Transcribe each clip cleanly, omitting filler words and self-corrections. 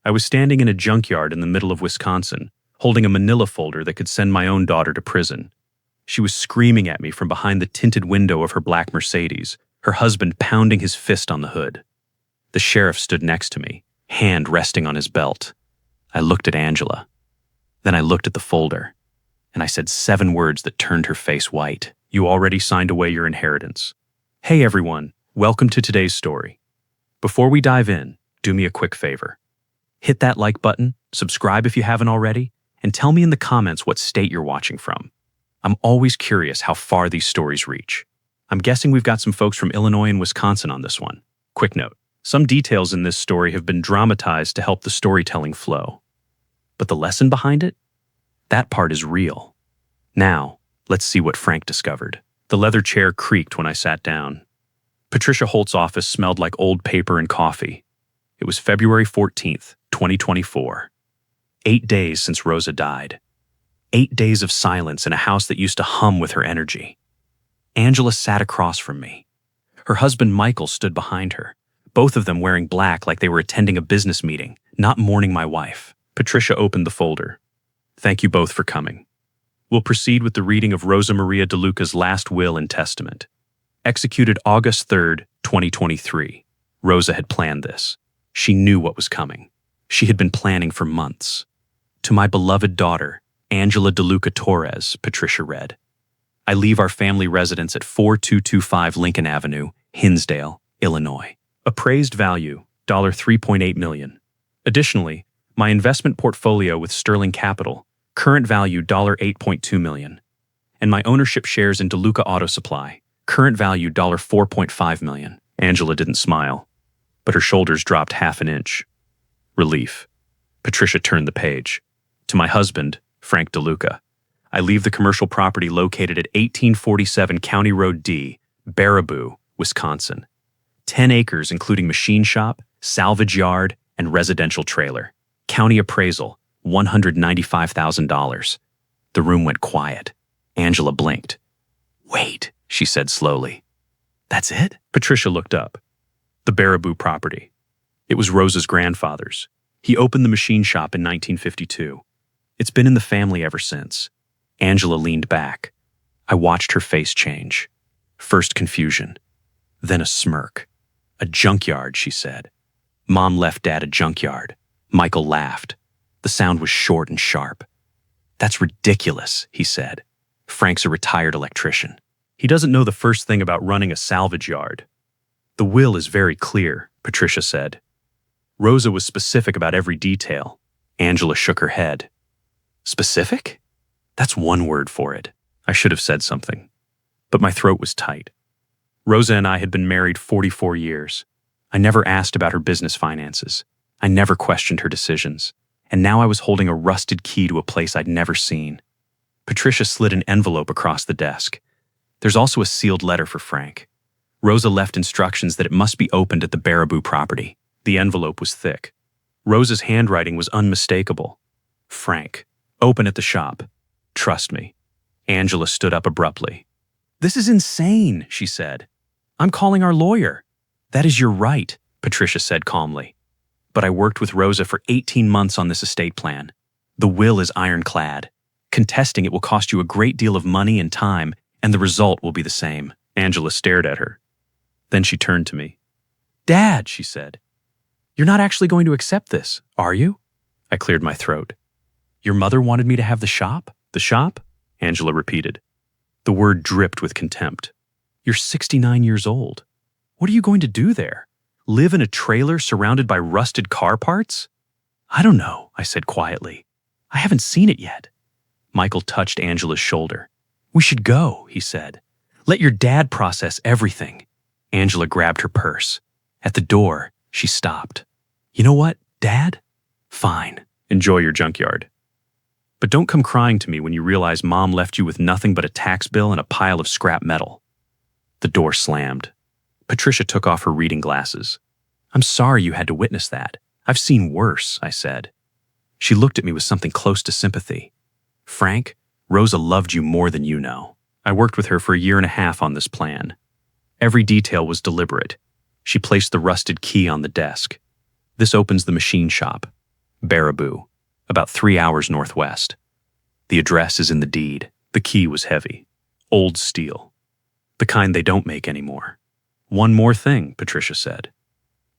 I was standing in a junkyard in the middle of Wisconsin, holding a manila folder that could send my own daughter to prison. She was screaming at me from behind the tinted window of her black Mercedes, her husband pounding his fist on the hood. The sheriff stood next to me, hand resting on his belt. I looked at Angela. Then I looked at the folder, and I said 7 words that turned her face white. You already signed away your inheritance. Hey everyone, welcome to today's story. Before we dive in, do me a quick favor. Hit that like button, subscribe if you haven't already, and tell me in the comments what state you're watching from. I'm always curious how far these stories reach. I'm guessing we've got some folks from Illinois and Wisconsin on this one. Quick note, some details in this story have been dramatized to help the storytelling flow. But the lesson behind it? That part is real. Now, let's see what Frank discovered. The leather chair creaked when I sat down. Patricia Holt's office smelled like old paper and coffee. It was February 14th, 2024. 8 days since Rosa died. 8 days of silence in a house that used to hum with her energy. Angela sat across from me. Her husband Michael stood behind her, both of them wearing black like they were attending a business meeting, not mourning my wife. Patricia opened the folder. Thank you both for coming. We'll proceed with the reading of Rosa Maria DeLuca's last will and testament. Executed August 3rd, 2023. Rosa had planned this. She knew what was coming. She had been planning for months. To my beloved daughter, Angela DeLuca Torres, Patricia read. I leave our family residence at 4225 Lincoln Avenue, Hinsdale, Illinois. Appraised value, $3.8 million. Additionally, my investment portfolio with Sterling Capital, current value $8.2 million. And my ownership shares in DeLuca Auto Supply, current value $4.5 million. Angela didn't smile, but her shoulders dropped half an inch. Relief. Patricia turned the page. To my husband, Frank Deluca, I leave the commercial property located at 1847 County Road D, Baraboo, Wisconsin. 10 acres including machine shop, salvage yard, and residential trailer. County appraisal, $195,000. The room went quiet. Angela blinked. Wait, she said slowly. That's it? Patricia looked up. The Baraboo property. It was Rosa's grandfather's. He opened the machine shop in 1952. It's been in the family ever since. Angela leaned back. I watched her face change. First confusion, then a smirk. A junkyard, she said. Mom left Dad a junkyard. Michael laughed. The sound was short and sharp. That's ridiculous, he said. Frank's a retired electrician. He doesn't know the first thing about running a salvage yard. The will is very clear, Patricia said. Rosa was specific about every detail. Angela shook her head. Specific? That's one word for it. I should have said something. But my throat was tight. Rosa and I had been married 44 years. I never asked about her business finances. I never questioned her decisions. And now I was holding a rusted key to a place I'd never seen. Patricia slid an envelope across the desk. There's also a sealed letter for Frank. Rosa left instructions that it must be opened at the Baraboo property. The envelope was thick. Rosa's handwriting was unmistakable. Frank, open at the shop. Trust me. Angela stood up abruptly. This is insane, she said. I'm calling our lawyer. That is your right, Patricia said calmly. But I worked with Rosa for 18 months on this estate plan. The will is ironclad. Contesting it will cost you a great deal of money and time, and the result will be the same. Angela stared at her. Then she turned to me. Dad, she said. You're not actually going to accept this, are you? I cleared my throat. Your mother wanted me to have the shop? The shop? Angela repeated. The word dripped with contempt. You're 69 years old. What are you going to do there? Live in a trailer surrounded by rusted car parts? I don't know, I said quietly. I haven't seen it yet. Michael touched Angela's shoulder. We should go, he said. Let your dad process everything. Angela grabbed her purse. At the door, she stopped. You know what, Dad? Fine. Enjoy your junkyard. But don't come crying to me when you realize Mom left you with nothing but a tax bill and a pile of scrap metal. The door slammed. Patricia took off her reading glasses. I'm sorry you had to witness that. I've seen worse, I said. She looked at me with something close to sympathy. Frank, Rosa loved you more than you know. I worked with her for 1.5 years on this plan. Every detail was deliberate. She placed the rusted key on the desk. This opens the machine shop. Baraboo, about 3 hours northwest. The address is in the deed. The key was heavy. Old steel. The kind they don't make anymore. One more thing, Patricia said.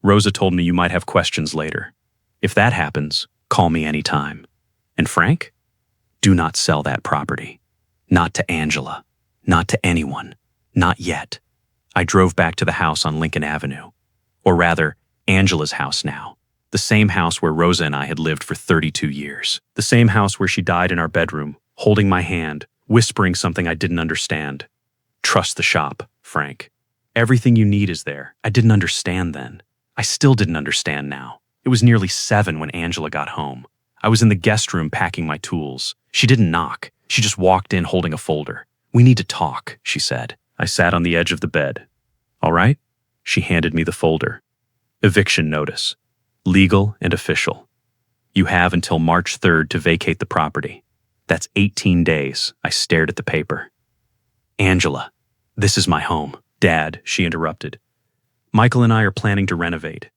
Rosa told me you might have questions later. If that happens, call me anytime. And Frank? Do not sell that property. Not to Angela. Not to anyone. Not yet. I drove back to the house on Lincoln Avenue. Or rather, Angela's house now. The same house where Rosa and I had lived for 32 years. The same house where she died in our bedroom, holding my hand, whispering something I didn't understand. Trust the shop, Frank. Everything you need is there. I didn't understand then. I still didn't understand now. It was nearly 7 when Angela got home. I was in the guest room packing my tools. She didn't knock. She just walked in holding a folder. We need to talk, she said. I sat on the edge of the bed. All right? She handed me the folder. Eviction notice. Legal and official. You have until March 3rd to vacate the property. That's 18 days. I stared at the paper. Angela, this is my home. Dad, she interrupted. Michael and I are planning to renovate.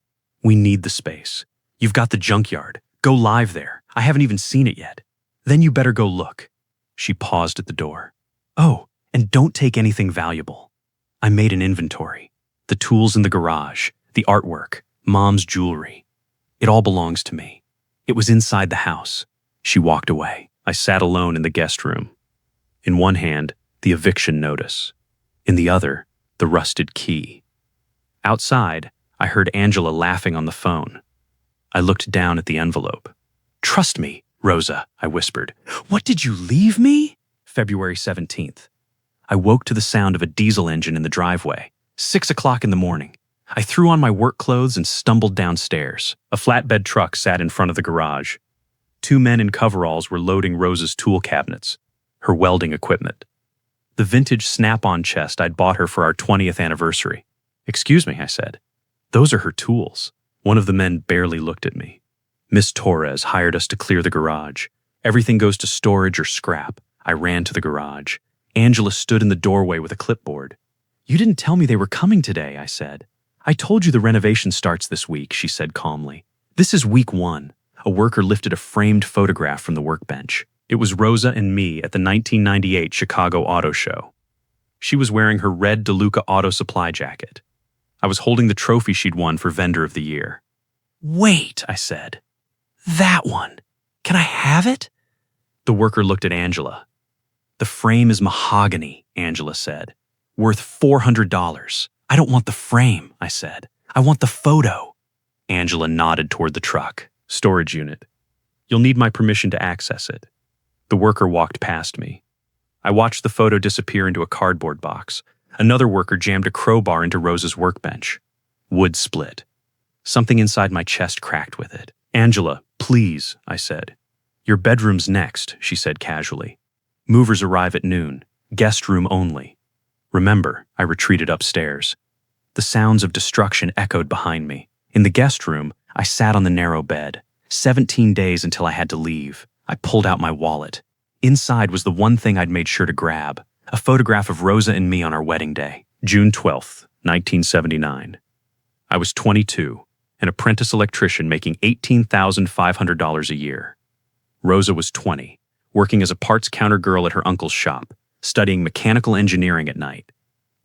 We need the space. You've got the junkyard. Go live there. I haven't even seen it yet. Then you better go look. She paused at the door. Oh, and don't take anything valuable. I made an inventory. The tools in the garage, the artwork, Mom's jewelry. It all belongs to me. It was inside the house. She walked away. I sat alone in the guest room. In one hand, the eviction notice. In the other, the rusted key. Outside, I heard Angela laughing on the phone. I looked down at the envelope. Trust me, Rosa, I whispered. What did you leave me? February 17th. I woke to the sound of a diesel engine in the driveway. 6 o'clock in the morning. I threw on my work clothes and stumbled downstairs. A flatbed truck sat in front of the garage. 2 men in coveralls were loading Rosa's tool cabinets, her welding equipment. The vintage snap-on chest I'd bought her for our 20th anniversary. Excuse me, I said. Those are her tools. One of the men barely looked at me. Miss Torres hired us to clear the garage. Everything goes to storage or scrap. I ran to the garage. Angela stood in the doorway with a clipboard. You didn't tell me they were coming today, I said. I told you the renovation starts this week, she said calmly. This is week 1. A worker lifted a framed photograph from the workbench. It was Rosa and me at the 1998 Chicago Auto Show. She was wearing her red Deluca auto supply jacket. I was holding the trophy she'd won for Vendor of the Year. Wait, I said. That one. Can I have it? The worker looked at Angela. The frame is mahogany, Angela said. Worth $400. I don't want the frame, I said. I want the photo. Angela nodded toward the truck. Storage unit. You'll need my permission to access it. The worker walked past me. I watched the photo disappear into a cardboard box. Another worker jammed a crowbar into Rosa's workbench. Wood split. Something inside my chest cracked with it. Angela, please, I said. Your bedroom's next, she said casually. Movers arrive at noon. Guest room only. Remember, I retreated upstairs. The sounds of destruction echoed behind me. In the guest room, I sat on the narrow bed. 17 days until I had to leave. I pulled out my wallet. Inside was the one thing I'd made sure to grab, a photograph of Rosa and me on our wedding day, June 12th, 1979. I was 22, an apprentice electrician making $18,500 a year. Rosa was 20, working as a parts counter girl at her uncle's shop, studying mechanical engineering at night.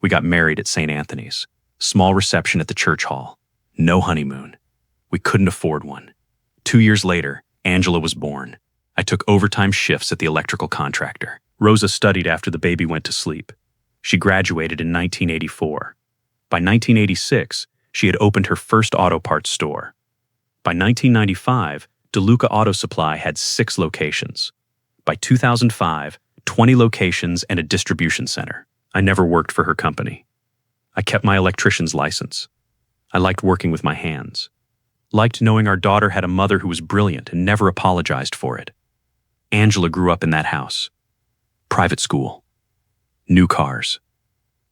We got married at St. Anthony's. Small reception at the church hall. No honeymoon. We couldn't afford one. 2 years later, Angela was born. I took overtime shifts at the electrical contractor. Rosa studied after the baby went to sleep. She graduated in 1984. By 1986, she had opened her first auto parts store. By 1995, Deluca Auto Supply had 6 locations. By 2005, 20 locations and a distribution center. I never worked for her company. I kept my electrician's license. I liked working with my hands. Liked knowing our daughter had a mother who was brilliant and never apologized for it. Angela grew up in that house. Private school. New cars.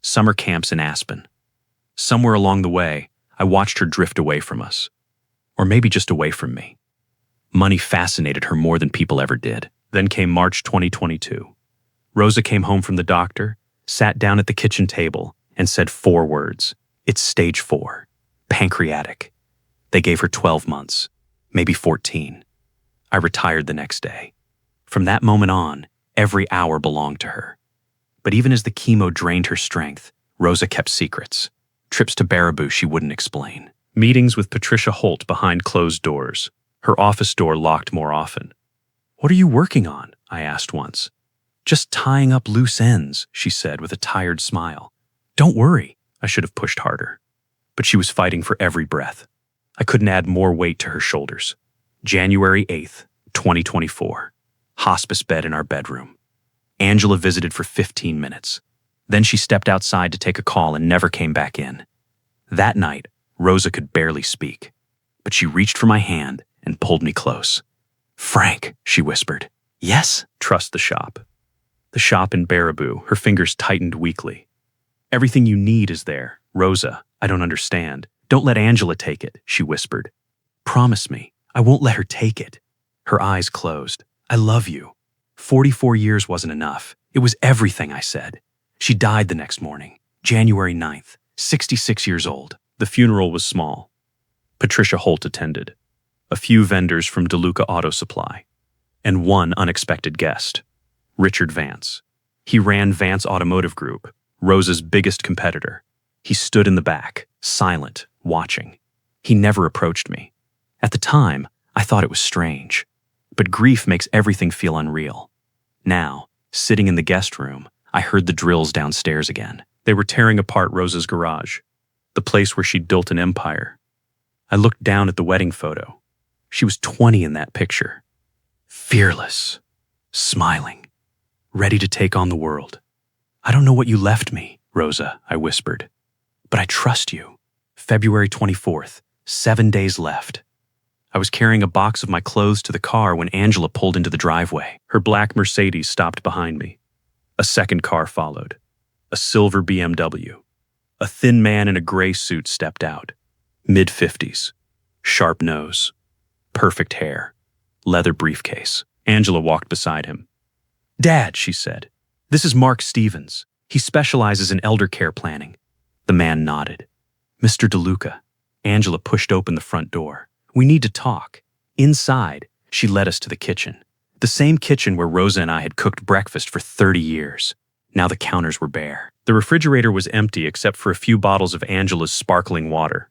Summer camps in Aspen. Somewhere along the way, I watched her drift away from us. Or maybe just away from me. Money fascinated her more than people ever did. Then came March 2022. Rosa came home from the doctor, sat down at the kitchen table, and said 4 words. It's stage 4. Pancreatic. They gave her 12 months, maybe 14. I retired the next day. From that moment on, every hour belonged to her. But even as the chemo drained her strength, Rosa kept secrets. Trips to Baraboo she wouldn't explain. Meetings with Patricia Holt behind closed doors. Her office door locked more often. "What are you working on?" I asked once. "Just tying up loose ends," she said with a tired smile. "Don't worry." I should have pushed harder. But she was fighting for every breath. I couldn't add more weight to her shoulders. January 8th, 2024. Hospice bed in our bedroom. Angela visited for 15 minutes. Then she stepped outside to take a call and never came back in. That night, Rosa could barely speak, but she reached for my hand and pulled me close. "Frank," she whispered. "Yes?" "Trust the shop." The shop in Baraboo, her fingers tightened weakly. "Everything you need is there. Rosa, I don't understand. Don't let Angela take it," she whispered. "Promise me, I won't let her take it." Her eyes closed. "I love you." 44 years wasn't enough. It was everything, I said. She died the next morning, January 9th, 66 years old. The funeral was small. Patricia Holt attended. A few vendors from Deluca Auto Supply. And one unexpected guest, Richard Vance. He ran Vance Automotive Group, Rosa's biggest competitor. He stood in the back, silent, watching. He never approached me. At the time, I thought it was strange. But grief makes everything feel unreal. Now, sitting in the guest room, I heard the drills downstairs again. They were tearing apart Rosa's garage, the place where she'd built an empire. I looked down at the wedding photo. She was 20 in that picture. Fearless, smiling, ready to take on the world. "I don't know what you left me, Rosa," I whispered. "But I trust you." February 24th, 7 days left. I was carrying a box of my clothes to the car when Angela pulled into the driveway. Her black Mercedes stopped behind me. A second car followed. A silver BMW. A thin man in a gray suit stepped out. Mid-50s. Sharp nose. Perfect hair. Leather briefcase. Angela walked beside him. "Dad," she said, "this is Mark Stevens. He specializes in elder care planning." The man nodded. "Mr. Deluca." Angela pushed open the front door. "We need to talk." Inside, she led us to the kitchen. The same kitchen where Rosa and I had cooked breakfast for 30 years. Now the counters were bare. The refrigerator was empty except for a few bottles of Angela's sparkling water.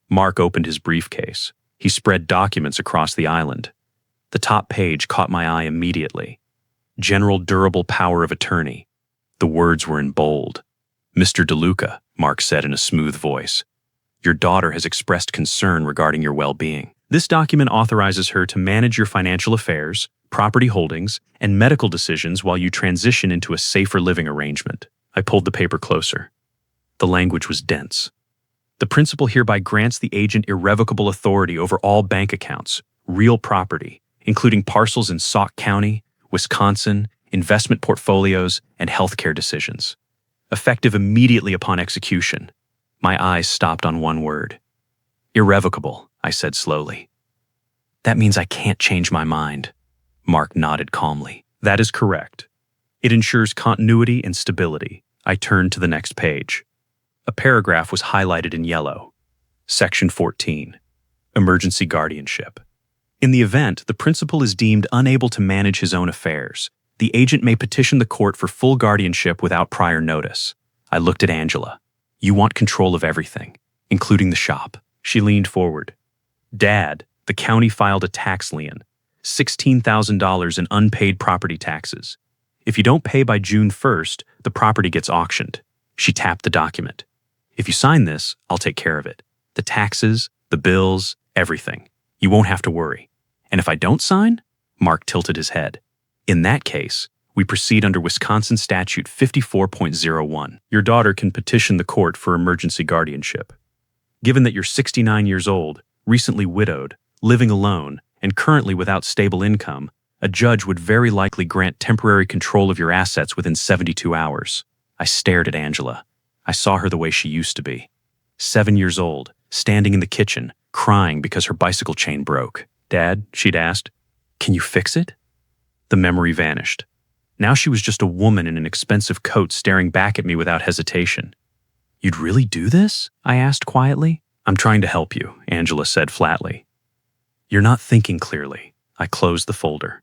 Mark opened his briefcase. He spread documents across the island. The top page caught my eye immediately. General Durable Power of Attorney. The words were in bold. "Mr. Deluca," Mark said in a smooth voice, "your daughter has expressed concern regarding your well-being. This document authorizes her to manage your financial affairs, property holdings, and medical decisions while you transition into a safer living arrangement." I pulled the paper closer. The language was dense. "The principal hereby grants the agent irrevocable authority over all bank accounts, real property, including parcels in Sauk County, Wisconsin, investment portfolios, and healthcare decisions. Effective immediately upon execution." My eyes stopped on one word. "Irrevocable," I said slowly. "That means I can't change my mind." Mark nodded calmly. "That is correct. It ensures continuity and stability." I turned to the next page. A paragraph was highlighted in yellow. Section 14. Emergency guardianship. In the event the principal is deemed unable to manage his own affairs, the agent may petition the court for full guardianship without prior notice. I looked at Angela. "You want control of everything, including the shop." She leaned forward. "Dad, the county filed a tax lien, $16,000 in unpaid property taxes. If you don't pay by June 1st, the property gets auctioned." She tapped the document. "If you sign this, I'll take care of it. The taxes, the bills, everything. You won't have to worry. And if I don't sign?" Mark tilted his head. "In that case, we proceed under Wisconsin Statute 54.01. Your daughter can petition the court for emergency guardianship. Given that you're 69 years old, recently widowed, living alone, and currently without stable income, a judge would very likely grant temporary control of your assets within 72 hours. I stared at Angela. I saw her the way she used to be. 7 years old, standing in the kitchen, crying because her bicycle chain broke. "Dad," she'd asked, "can you fix it?" The memory vanished. Now she was just a woman in an expensive coat staring back at me without hesitation. "You'd really do this?" I asked quietly. "I'm trying to help you," Angela said flatly. "You're not thinking clearly. I closed the folder.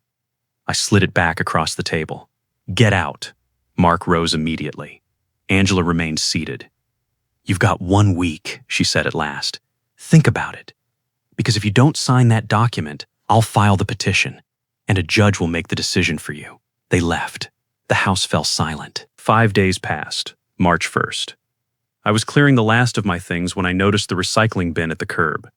I slid it back across the table. "Get out." Mark rose immediately. Angela remained seated. "You've got 1 week," she said at last. "Think about it. Because if you don't sign that document, I'll file the petition, and a judge will make the decision for you." They left. The house fell silent. 5 days passed, March 1st. I was clearing the last of my things when I noticed the recycling bin at the curb.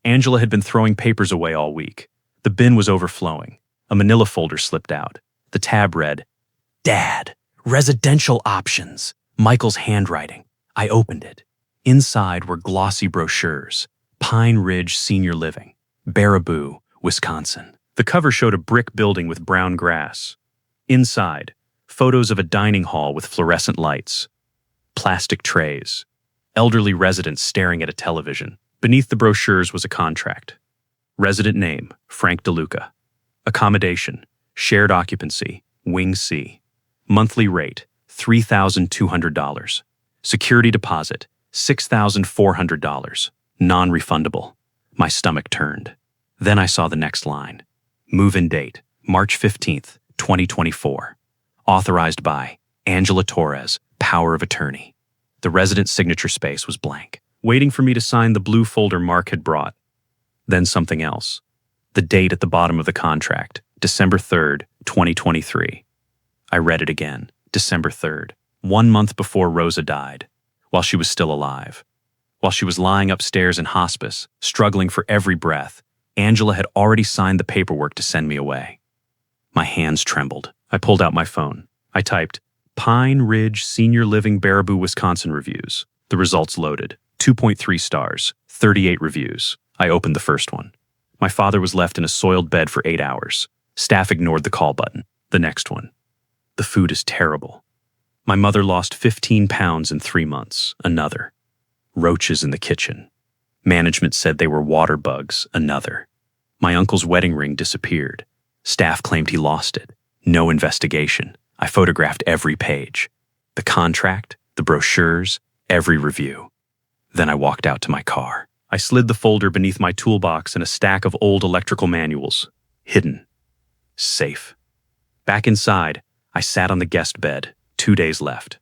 Angela had been throwing papers away all week. The bin was overflowing. A manila folder slipped out. The tab read, "Dad, residential options." Michael's handwriting. I opened it. Inside were glossy brochures. Pine Ridge Senior Living, Baraboo, Wisconsin. The cover showed a brick building with brown grass. Inside, photos of a dining hall with fluorescent lights. Plastic trays. Elderly residents staring at a television. Beneath the brochures was a contract. Resident name, Frank Deluca. Accommodation, shared occupancy, Wing C. Monthly rate, $3,200. Security deposit, $6,400. Non-refundable. My stomach turned. Then I saw the next line. Move-in date, March 15th, 2024. Authorized by Angela Torres, power of attorney. The resident's signature space was blank, waiting for me to sign the blue folder Mark had brought. Then something else. The date at the bottom of the contract, December 3rd, 2023. I read it again, December 3rd, 1 month before Rosa died, while she was still alive. While she was lying upstairs in hospice, struggling for every breath, Angela had already signed the paperwork to send me away. My hands trembled. I pulled out my phone. I typed, Pine Ridge Senior Living Baraboo, Wisconsin reviews. The results loaded. 2.3 stars, 38 reviews. I opened the first one. My father was left in a soiled bed for 8 hours. Staff ignored the call button. The next one. The food is terrible. My mother lost 15 pounds in 3 months. Another. Roaches in the kitchen. Management said they were water bugs. Another. My uncle's wedding ring disappeared. Staff claimed he lost it. No investigation. I photographed every page. The contract, the brochures, every review. Then I walked out to my car. I slid the folder beneath my toolbox in a stack of old electrical manuals. Hidden. Safe. Back inside, I sat on the guest bed. 2 days left.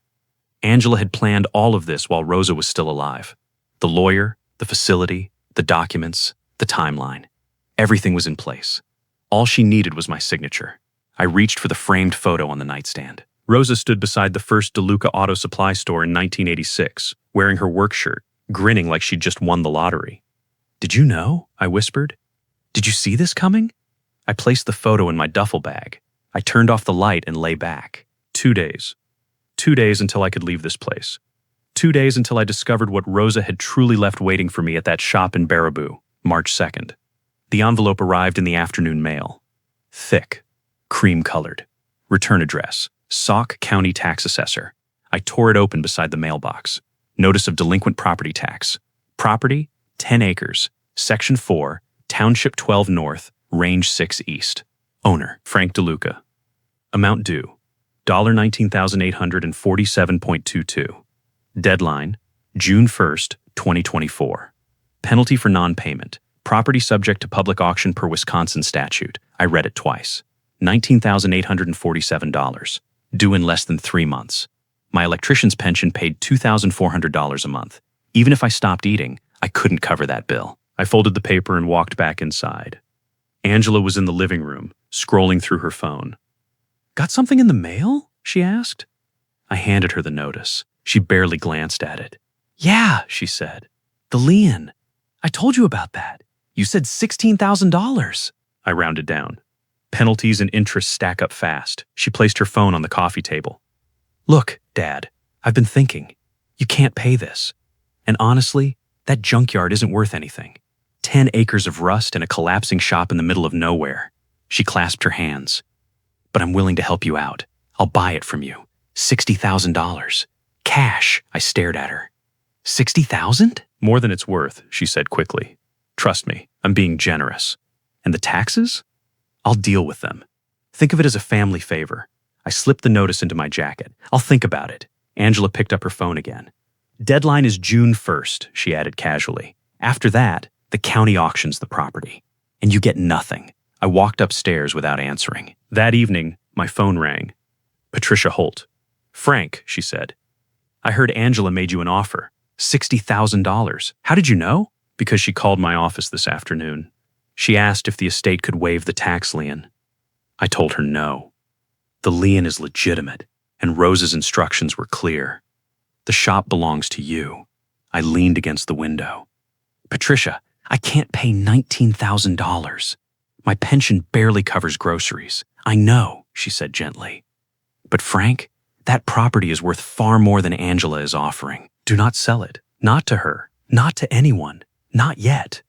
Angela had planned all of this while Rosa was still alive. The lawyer, the facility, the documents, the timeline. Everything was in place. All she needed was my signature. I reached for the framed photo on the nightstand. Rosa stood beside the first Deluca auto supply store in 1986, wearing her work shirt, grinning like she'd just won the lottery. "Did you know?" I whispered. "Did you see this coming?" I placed the photo in my duffel bag. I turned off the light and lay back. 2 days. 2 days until I could leave this place. 2 days until I discovered what Rosa had truly left waiting for me at that shop in Baraboo, March 2nd. The envelope arrived in the afternoon mail. Thick. Cream-colored. Return address, Sauk County Tax Assessor. I tore it open beside the mailbox. Notice of delinquent property tax. Property, 10 acres. Section 4, Township 12 North, Range 6 East. Owner, Frank Deluca. Amount due, $19,847.22. Deadline, June 1st, 2024. Penalty for non-payment. Property subject to public auction per Wisconsin statute. I read it twice. $19,847. Due in less than 3 months. My electrician's pension paid $2,400 a month. Even if I stopped eating, I couldn't cover that bill. I folded the paper and walked back inside. Angela was in the living room, scrolling through her phone. "Got something in the mail?" she asked. I handed her the notice. She barely glanced at it. "Yeah," she said. "The lien. I told you about that. You said $16,000. I rounded down. Penalties and interest stack up fast. She placed her phone on the coffee table. "Look, Dad, I've been thinking. You can't pay this. And honestly, that junkyard isn't worth anything. 10 acres of rust and a collapsing shop in the middle of nowhere." She clasped her hands. "But I'm willing to help you out. I'll buy it from you. $60,000. Cash." I stared at her. "60,000? "More than it's worth," she said quickly. "Trust me, I'm being generous. And the taxes? I'll deal with them. Think of it as a family favor." I slipped the notice into my jacket. "I'll think about it." Angela picked up her phone again. "Deadline is June 1st, she added casually. "After that, the county auctions the property. And you get nothing. I walked upstairs without answering. That evening, my phone rang. Patricia Holt. "Frank," she said, "I heard Angela made you an offer. $60,000. How did you know?" "Because she called my office this afternoon. She asked if the estate could waive the tax lien. I told her no. The lien is legitimate, and Rosa's instructions were clear. The shop belongs to you." I leaned against the window. "Patricia, I can't pay $19,000. My pension barely covers groceries." "I know," she said gently. "But Frank, that property is worth far more than Angela is offering. Do not sell it. Not to her. Not to anyone. Not yet."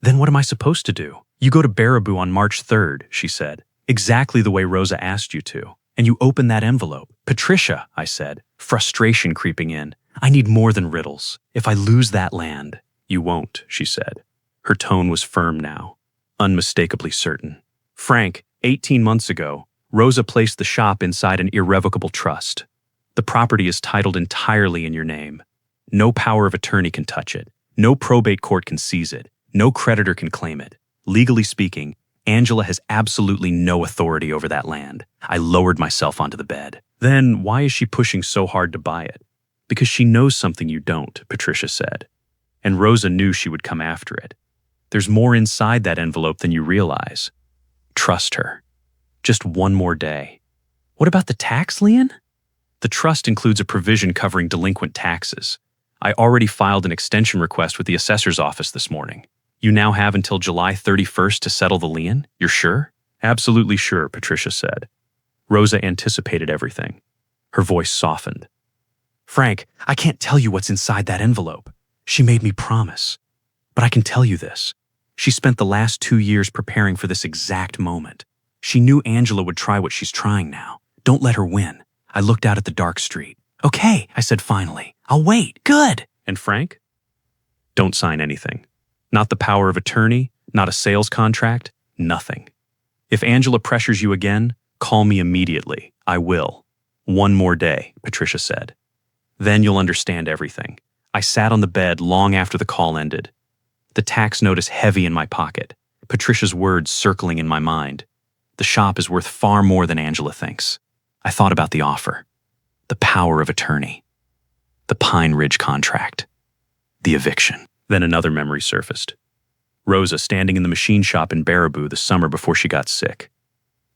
"Then what am I supposed to do?" "You go to Baraboo on March 3rd, she said, "exactly the way Rosa asked you to, and you open that envelope." "Patricia," I said, frustration creeping in, "I need more than riddles. If I lose that land—" "You won't," she said. Her tone was firm now, unmistakably certain. "Frank, 18 months ago, Rosa placed the shop inside an irrevocable trust. The property is titled entirely in your name. No power of attorney can touch it. No probate court can seize it. No creditor can claim it. Legally speaking, Angela has absolutely no authority over that land." I lowered myself onto the bed. "Then why is she pushing so hard to buy it?" "Because she knows something you don't," Patricia said. "And Rosa knew she would come after it. There's more inside that envelope than you realize. Trust her. Just one more day." "What about the tax lien?" "The trust includes a provision covering delinquent taxes. I already filed an extension request with the assessor's office this morning. You now have until July 31st to settle the lien? You're sure?" "Absolutely sure," Patricia said. Rosa anticipated everything. Her voice softened. "Frank, I can't tell you what's inside that envelope. She made me promise. But I can tell you this. She spent the last 2 years preparing for this exact moment. She knew Angela would try what she's trying now. Don't let her win." I looked out at the dark street. "Okay," I said finally. "I'll wait. Good." "And Frank?" "Don't sign anything. Not the power of attorney, not a sales contract, nothing. If Angela pressures you again, call me immediately. I will." "One more day," Patricia said. "Then you'll understand everything." I sat on the bed long after the call ended. The tax notice heavy in my pocket, Patricia's words circling in my mind. The shop is worth far more than Angela thinks. I thought about the offer, the power of attorney, the Pine Ridge contract, the eviction. Then another memory surfaced. Rosa standing in the machine shop in Baraboo the summer before she got sick.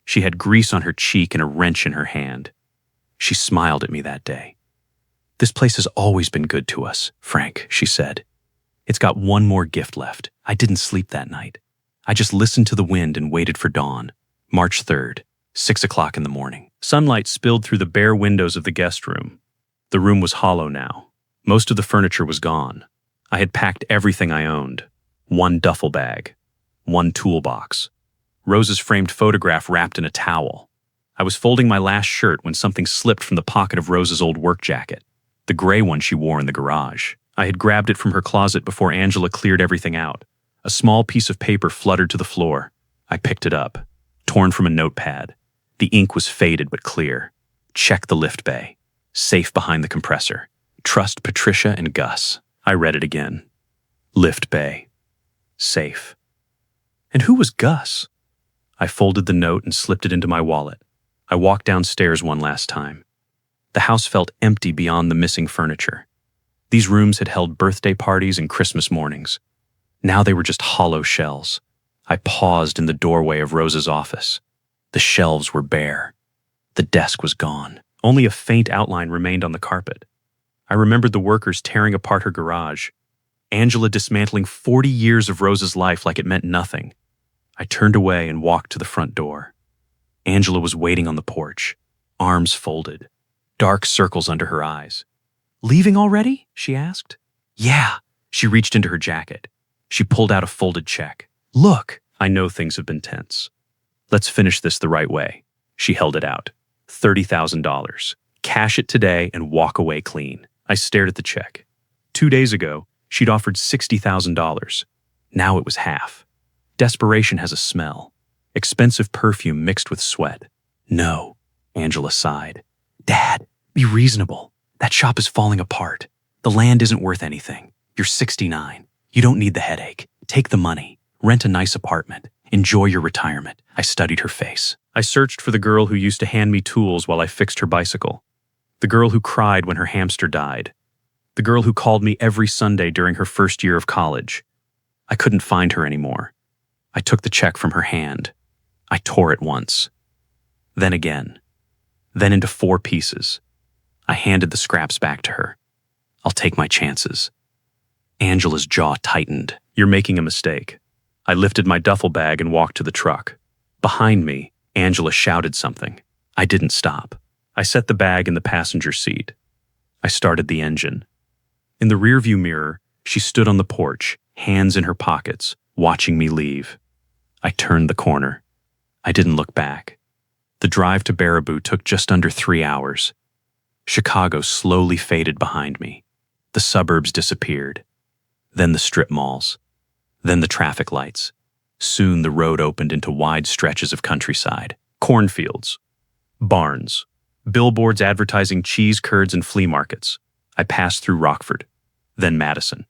She had grease on her cheek and a wrench in her hand. She smiled at me that day. "This place has always been good to us, Frank," she said. "It's got one more gift left." I didn't sleep that night. I just listened to the wind and waited for dawn. March 3rd, 6 o'clock in the morning. Sunlight spilled through the bare windows of the guest room. The room was hollow now. Most of the furniture was gone. I had packed everything I owned. One duffel bag. One toolbox. Rosa's framed photograph wrapped in a towel. I was folding my last shirt when something slipped from the pocket of Rosa's old work jacket, the gray one she wore in the garage. I had grabbed it from her closet before Angela cleared everything out. A small piece of paper fluttered to the floor. I picked it up, torn from a notepad. The ink was faded but clear. Check the lift bay. Safe behind the compressor. Trust Patricia and Gus. I read it again. Lift bay. Safe. And who was Gus? I folded the note and slipped it into my wallet. I walked downstairs one last time. The house felt empty beyond the missing furniture. These rooms had held birthday parties and Christmas mornings. Now they were just hollow shells. I paused in the doorway of Rosa's office. The shelves were bare. The desk was gone. Only a faint outline remained on the carpet. I remembered the workers tearing apart her garage. Angela dismantling 40 years of Rosa's life like it meant nothing. I turned away and walked to the front door. Angela was waiting on the porch, arms folded, dark circles under her eyes. "Leaving already?" she asked. "Yeah." She reached into her jacket. She pulled out a folded check. "Look." "I know things have been tense. Let's finish this the right way." She held it out. $30,000. Cash it today and walk away clean. I stared at the check. 2 days ago, she'd offered $60,000. Now it was half. Desperation has a smell. Expensive perfume mixed with sweat. "No," Angela sighed. "Dad, be reasonable. That shop is falling apart. The land isn't worth anything. You're 69. You don't need the headache. Take the money. Rent a nice apartment. Enjoy your retirement. I studied her face. I searched for the girl who used to hand me tools while I fixed her bicycle. The girl who cried when her hamster died. The girl who called me every Sunday during her first year of college. I couldn't find her anymore. I took the check from her hand. I tore it once. Then again. Then into 4 pieces. I handed the scraps back to her. I'll take my chances. Angela's jaw tightened. You're making a mistake. I lifted my duffel bag and walked to the truck. Behind me, Angela shouted something. I didn't stop. I set the bag in the passenger seat. I started the engine. In the rearview mirror, she stood on the porch, hands in her pockets, watching me leave. I turned the corner. I didn't look back. The drive to Baraboo took just under 3 hours. Chicago slowly faded behind me. The suburbs disappeared. Then the strip malls. Then the traffic lights. Soon the road opened into wide stretches of countryside. Cornfields. Barns. Billboards advertising cheese curds and flea markets. I passed through Rockford. Then Madison.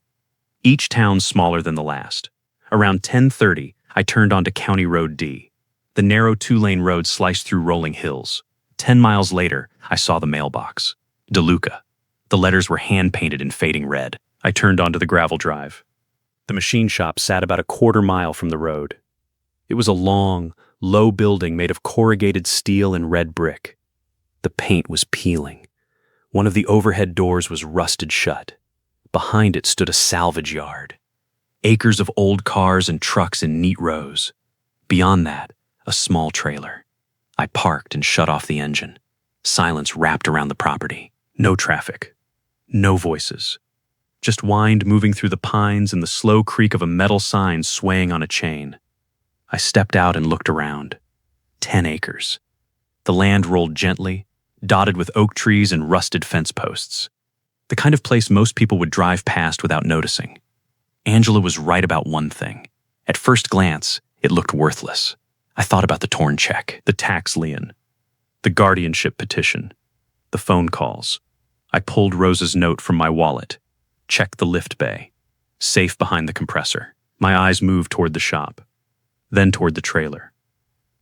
Each town smaller than the last. Around 10:30, I turned onto County Road D. The narrow 2-lane road sliced through rolling hills. 10 miles later, I saw the mailbox. Deluca. The letters were hand-painted in fading red. I turned onto the gravel drive. The machine shop sat about a quarter mile from the road. It was a long, low building made of corrugated steel and red brick. The paint was peeling. One of the overhead doors was rusted shut. Behind it stood a salvage yard. Acres of old cars and trucks in neat rows. Beyond that, a small trailer. I parked and shut off the engine. Silence wrapped around the property. No traffic. No voices. Just wind moving through the pines and the slow creak of a metal sign swaying on a chain. I stepped out and looked around. 10 acres. The land rolled gently, dotted with oak trees and rusted fence posts. The kind of place most people would drive past without noticing. Angela was right about one thing. At first glance, it looked worthless. I thought about the torn check, the tax lien, the guardianship petition, the phone calls. I pulled Rosa's note from my wallet, checked the lift bay, safe behind the compressor. My eyes moved toward the shop, then toward the trailer.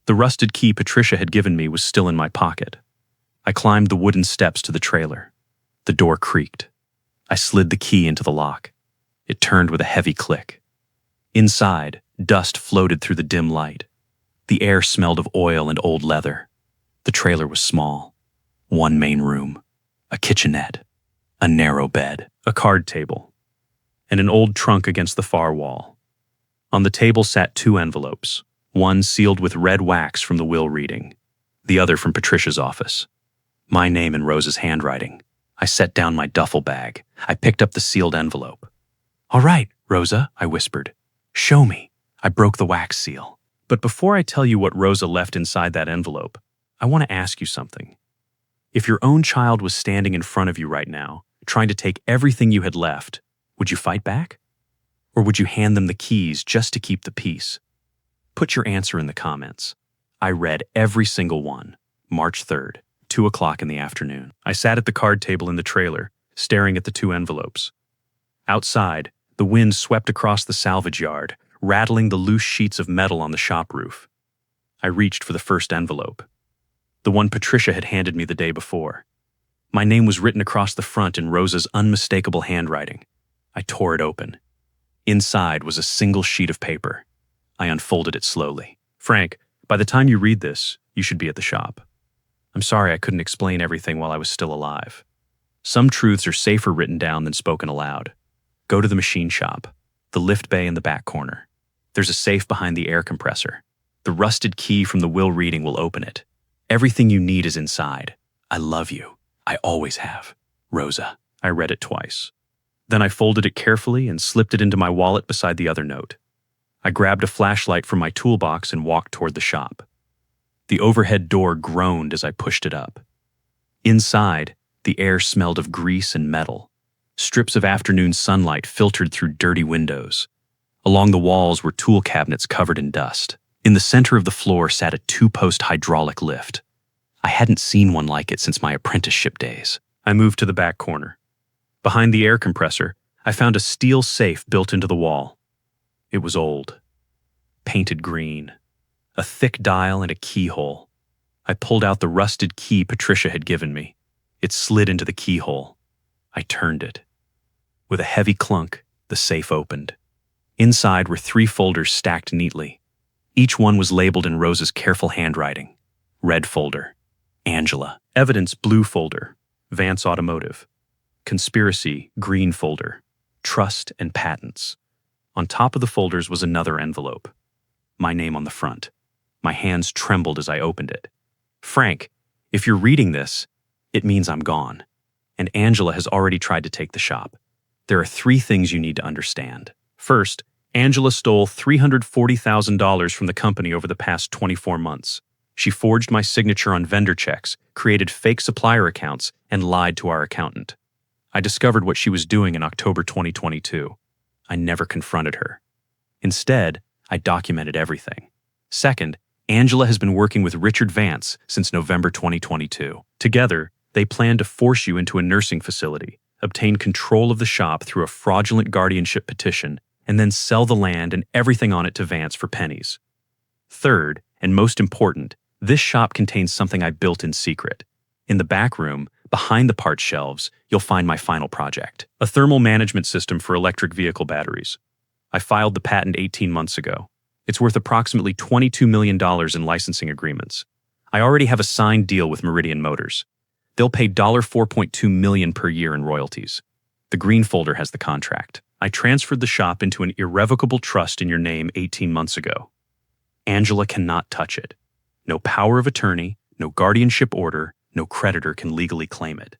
The rusted key Patricia had given me was still in my pocket. I climbed the wooden steps to the trailer. The door creaked. I slid the key into the lock. It turned with a heavy click. Inside, dust floated through the dim light. The air smelled of oil and old leather. The trailer was small. One main room, a kitchenette, a narrow bed, a card table, and an old trunk against the far wall. On the table sat 2 envelopes, one sealed with red wax from the will reading, the other from Patricia's office. My name in Rosa's handwriting. I set down my duffel bag. I picked up the sealed envelope. "All right, Rosa," I whispered. "Show me." I broke the wax seal. But before I tell you what Rosa left inside that envelope, I want to ask you something. If your own child was standing in front of you right now, trying to take everything you had left, would you fight back? Or would you hand them the keys just to keep the peace? Put your answer in the comments. I read every single one. March 3rd, 2 o'clock in the afternoon. I sat at the card table in the trailer, staring at the 2 envelopes. Outside, the wind swept across the salvage yard, rattling the loose sheets of metal on the shop roof. I reached for the first envelope, the one Patricia had handed me the day before. My name was written across the front in Rosa's unmistakable handwriting. I tore it open. Inside was a single sheet of paper. I unfolded it slowly. "Frank, by the time you read this, you should be at the shop. I'm sorry I couldn't explain everything while I was still alive. Some truths are safer written down than spoken aloud. Go to the machine shop, the lift bay in the back corner. There's a safe behind the air compressor. The rusted key from the will reading will open it. Everything you need is inside. I love you. I always have. Rosa." I read it twice. Then I folded it carefully and slipped it into my wallet beside the other note. I grabbed a flashlight from my toolbox and walked toward the shop. The overhead door groaned as I pushed it up. Inside, the air smelled of grease and metal. Strips of afternoon sunlight filtered through dirty windows. Along the walls were tool cabinets covered in dust. In the center of the floor sat a 2-post hydraulic lift. I hadn't seen one like it since my apprenticeship days. I moved to the back corner. Behind the air compressor, I found a steel safe built into the wall. It was old. painted green, a thick dial and a keyhole. I pulled out the rusted key Patricia had given me. It slid into the keyhole. I turned it. With a heavy clunk, the safe opened. Inside were 3 folders stacked neatly. Each one was labeled in Rosa's careful handwriting. Red folder, Angela. Evidence, blue folder, Vance Automotive. Conspiracy, green folder, trust and patents. On top of the folders was another envelope. My name on the front. My hands trembled as I opened it. Frank, if you're reading this, it means I'm gone. And Angela has already tried to take the shop. There are 3 things you need to understand. First, Angela stole $340,000 from the company over the past 24 months. She forged my signature on vendor checks, created fake supplier accounts, and lied to our accountant. I discovered what she was doing in October 2022. I never confronted her. Instead, I documented everything. Second, Angela has been working with Richard Vance since November 2022. Together, they plan to force you into a nursing facility, obtain control of the shop through a fraudulent guardianship petition, and then sell the land and everything on it to Vance for pennies. Third, and most important, this shop contains something I built in secret. In the back room, behind the parts shelves, you'll find my final project, a thermal management system for electric vehicle batteries. I filed the patent 18 months ago. It's worth approximately $22 million in licensing agreements. I already have a signed deal with Meridian Motors. They'll pay $4.2 million per year in royalties. The green folder has the contract. I transferred the shop into an irrevocable trust in your name 18 months ago. Angela cannot touch it. No power of attorney, no guardianship order, no creditor can legally claim it.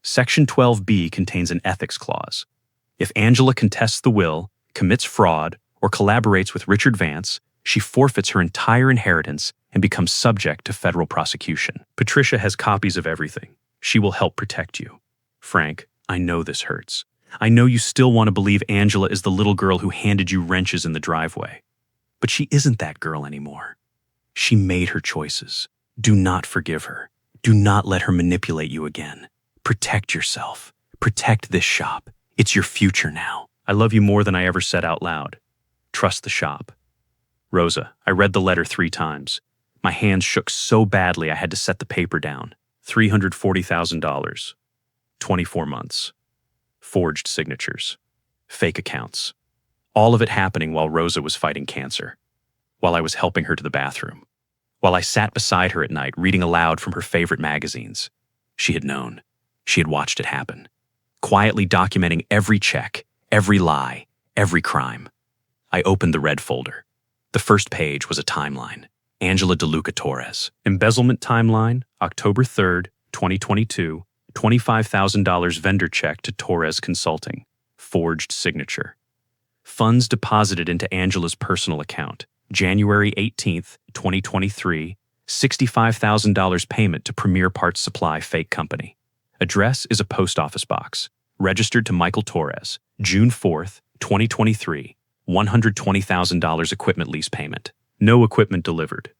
Section 12B contains an ethics clause. If Angela contests the will, commits fraud, or collaborates with Richard Vance, she forfeits her entire inheritance and becomes subject to federal prosecution. Patricia has copies of everything. She will help protect you. Frank, I know this hurts. I know you still want to believe Angela is the little girl who handed you wrenches in the driveway. But she isn't that girl anymore. She made her choices. Do not forgive her. Do not let her manipulate you again. Protect yourself. Protect this shop. It's your future now. I love you more than I ever said out loud. Trust the shop. Rosa, I read the letter 3 times. My hands shook so badly I had to set the paper down. $340,000. 24 months. Forged signatures. Fake accounts. All of it happening while Rosa was fighting cancer. While I was helping her to the bathroom. While I sat beside her at night reading aloud from her favorite magazines. She had known. She had watched it happen. Quietly documenting every check, every lie, every crime. I opened the red folder. The first page was a timeline. Angela Deluca Torres. Embezzlement timeline, October 3rd, 2022, $25,000 vendor check to Torres Consulting. Forged signature. Funds deposited into Angela's personal account. January 18th, 2023, $65,000 payment to Premier Parts Supply Fake Company. Address is a post office box. Registered to Michael Torres. June 4th, 2023, $120,000 equipment lease payment. No equipment delivered.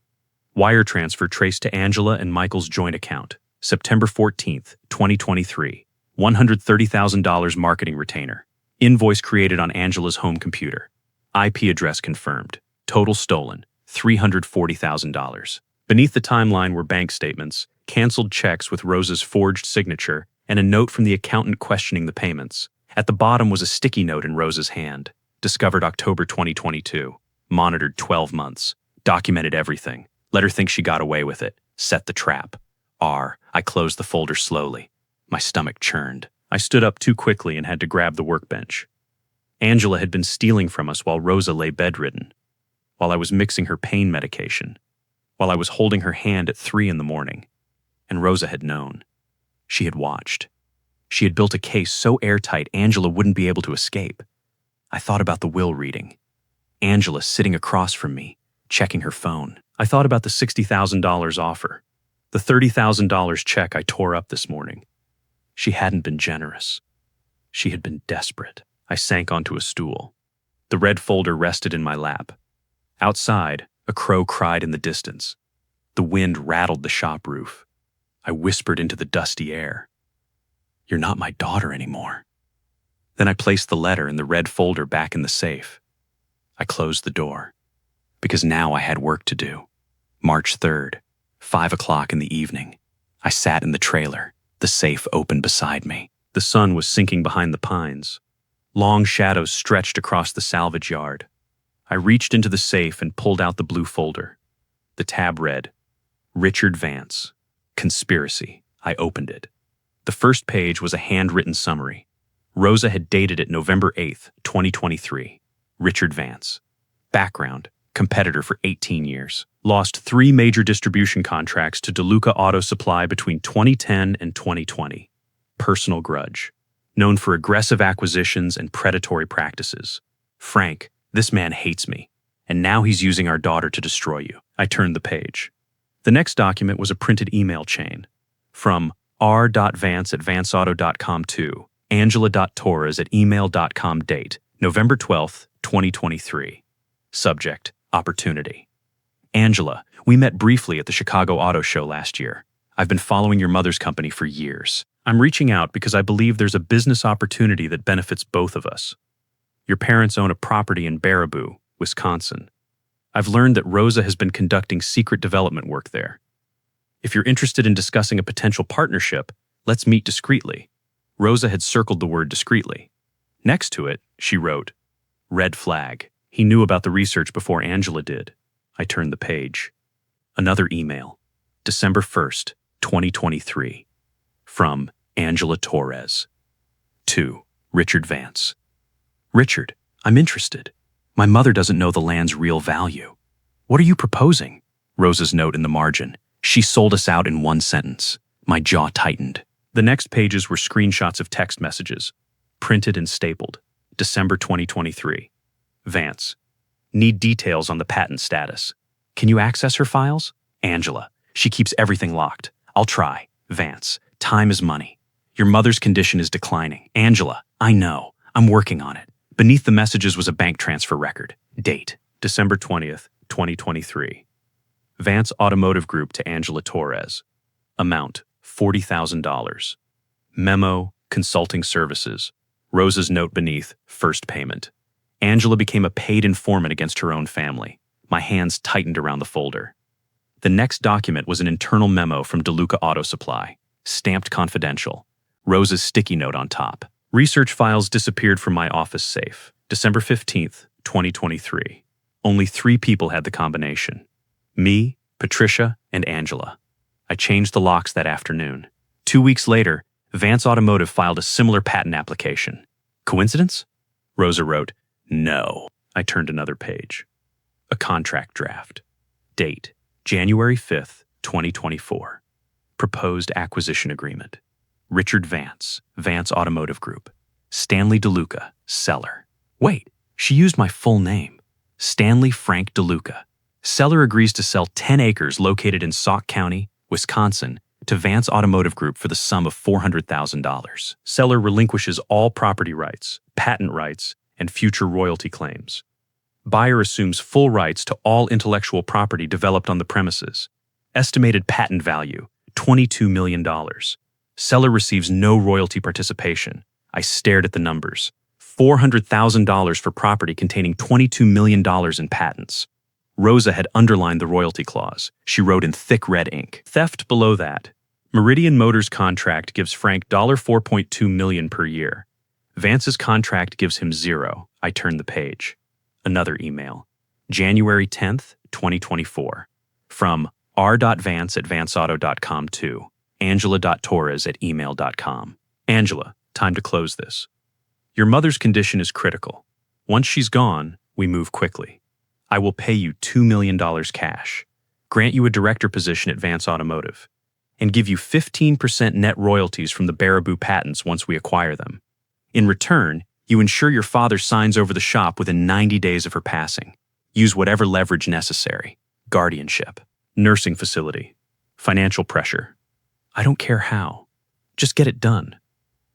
Wire transfer traced to Angela and Michael's joint account. September 14th, 2023, $130,000 marketing retainer. Invoice created on Angela's home computer. IP address confirmed. Total stolen, $340,000. Beneath the timeline were bank statements, canceled checks with Rosa's forged signature, and a note from the accountant questioning the payments. At the bottom was a sticky note in Rosa's hand. Discovered October 2022. Monitored 12 months. Documented everything. Let her think she got away with it. Set the trap. I closed the folder slowly. My stomach churned. I stood up too quickly and had to grab the workbench. Angela had been stealing from us while Rosa lay bedridden. While I was mixing her pain medication. While I was holding her hand at 3 in the morning. And Rosa had known. She had watched. She had built a case so airtight Angela wouldn't be able to escape. I thought about the will reading. Angela sitting across from me, checking her phone. I thought about the $60,000 offer. The $30,000 check I tore up this morning. She hadn't been generous. She had been desperate. I sank onto a stool. The red folder rested in my lap. Outside, a crow cried in the distance. The wind rattled the shop roof. I whispered into the dusty air. You're not my daughter anymore. Then I placed the letter and the red folder back in the safe. I closed the door. because now I had work to do. March 3rd, 5 o'clock in the evening. I sat in the trailer, the safe open beside me. The sun was sinking behind the pines. Long shadows stretched across the salvage yard. I reached into the safe and pulled out the blue folder. The tab read, Richard Vance, Conspiracy. I opened it. The first page was a handwritten summary. Rosa had dated it November 8th, 2023. Richard Vance. Background, competitor for 18 years. Lost 3 major distribution contracts to Deluca Auto Supply between 2010 and 2020. Personal grudge. Known for aggressive acquisitions and predatory practices. Frank, this man hates me, and now he's using our daughter to destroy you. I turned the page. The next document was a printed email chain. From r.vance@vanceauto.com to angela.torres@email.com. Date, November 12th, 2023. Subject, opportunity. Angela, we met briefly at the Chicago Auto Show last year. I've been following your mother's company for years. I'm reaching out because I believe there's a business opportunity that benefits both of us. Your parents own a property in Baraboo, Wisconsin. I've learned that Rosa has been conducting secret development work there. If you're interested in discussing a potential partnership, let's meet discreetly. Rosa had circled the word discreetly. Next to it, she wrote, Red flag. He knew about the research before Angela did. I turned the page. Another email. December 1st, 2023. From Angela Torres. To Richard Vance. Richard, I'm interested. My mother doesn't know the land's real value. What are you proposing? Rosa's note in the margin. She sold us out in one sentence. My jaw tightened. The next pages were screenshots of text messages, printed and stapled. December 2023. Vance. Need details on the patent status. Can you access her files? Angela. She keeps everything locked. I'll try. Vance. Time is money. Your mother's condition is declining. Angela. I know. I'm working on it. Beneath the messages was a bank transfer record. Date, December 20th, 2023. Vance Automotive Group to Angela Torres. Amount, $40,000. Memo, consulting services. Rosa's note beneath, first payment. Angela became a paid informant against her own family. My hands tightened around the folder. The next document was an internal memo from Deluca Auto Supply, stamped confidential. Rosa's sticky note on top. Research files disappeared from my office safe. December 15th, 2023. Only 3 people had the combination. Me, Patricia, and Angela. I changed the locks that afternoon. 2 weeks later, Vance Automotive filed a similar patent application. Coincidence? Rosa wrote, No. I turned another page. A contract draft. Date, January 5th, 2024. Proposed acquisition agreement. Richard Vance, Vance Automotive Group. Stanley Deluca, seller. Wait, she used my full name. Stanley Frank Deluca. Seller agrees to sell 10 acres located in Sauk County, Wisconsin, to Vance Automotive Group for the sum of $400,000. Seller relinquishes all property rights, patent rights, and future royalty claims. Buyer assumes full rights to all intellectual property developed on the premises. Estimated patent value, $22 million. Seller receives no royalty participation. I stared at the numbers. $400,000 for property containing $22 million in patents. Rosa had underlined the royalty clause. She wrote in thick red ink. Theft below that. Meridian Motors' contract gives Frank $4.2 million per year. Vance's contract gives him 0. I turned the page. Another email. January 10th, 2024. From r.vance@vanceauto.com to angela.torres@email.com. Angela, time to close this. Your mother's condition is critical. Once she's gone, we move quickly. I will pay you $2 million cash, grant you a director position at Vance Automotive, and give you 15% net royalties from the Baraboo patents once we acquire them. In return, you ensure your father signs over the shop within 90 days of her passing. Use whatever leverage necessary. Guardianship. Nursing facility. Financial pressure. I don't care how. Just get it done.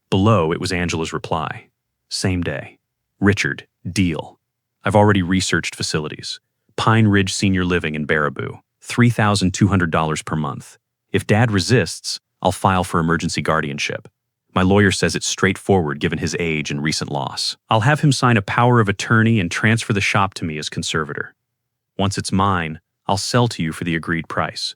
Below, it was Angela's reply. Same day. Richard, deal. I've already researched facilities. Pine Ridge Senior Living in Baraboo, $3,200 per month. If Dad resists, I'll file for emergency guardianship. My lawyer says it's straightforward given his age and recent loss. I'll have him sign a power of attorney and transfer the shop to me as conservator. Once it's mine, I'll sell to you for the agreed price.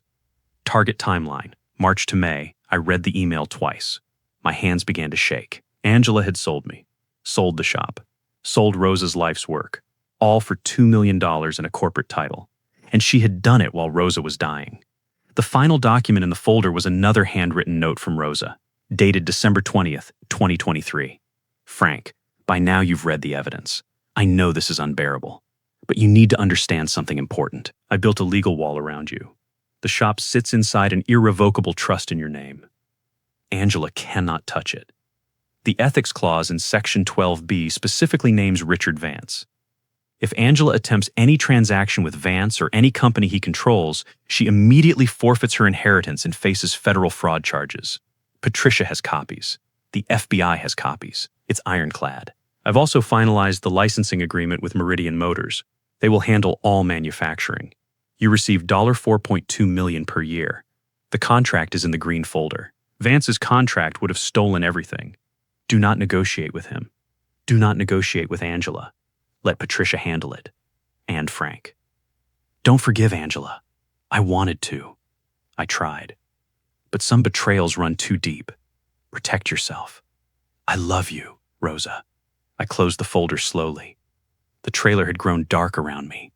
Target timeline, March to May. I read the email twice. My hands began to shake. Angela had sold me. Sold the shop. Sold Rosa's life's work. All for $2 million and a corporate title. And she had done it while Rosa was dying. The final document in the folder was another handwritten note from Rosa, dated December 20th, 2023. Frank, by now you've read the evidence. I know this is unbearable, but you need to understand something important. I built a legal wall around you. The shop sits inside an irrevocable trust in your name. Angela cannot touch it. The ethics clause in Section 12B specifically names Richard Vance. If Angela attempts any transaction with Vance or any company he controls, she immediately forfeits her inheritance and faces federal fraud charges. Patricia has copies. The FBI has copies. It's ironclad. I've also finalized the licensing agreement with Meridian Motors. They will handle all manufacturing. You receive $4.2 million per year. The contract is in the green folder. Vance's contract would have stolen everything. Do not negotiate with him. Do not negotiate with Angela. Let Patricia handle it. And Frank. Don't forgive Angela. I wanted to. I tried. But some betrayals run too deep. Protect yourself. I love you, Rosa. I closed the folder slowly. The trailer had grown dark around me.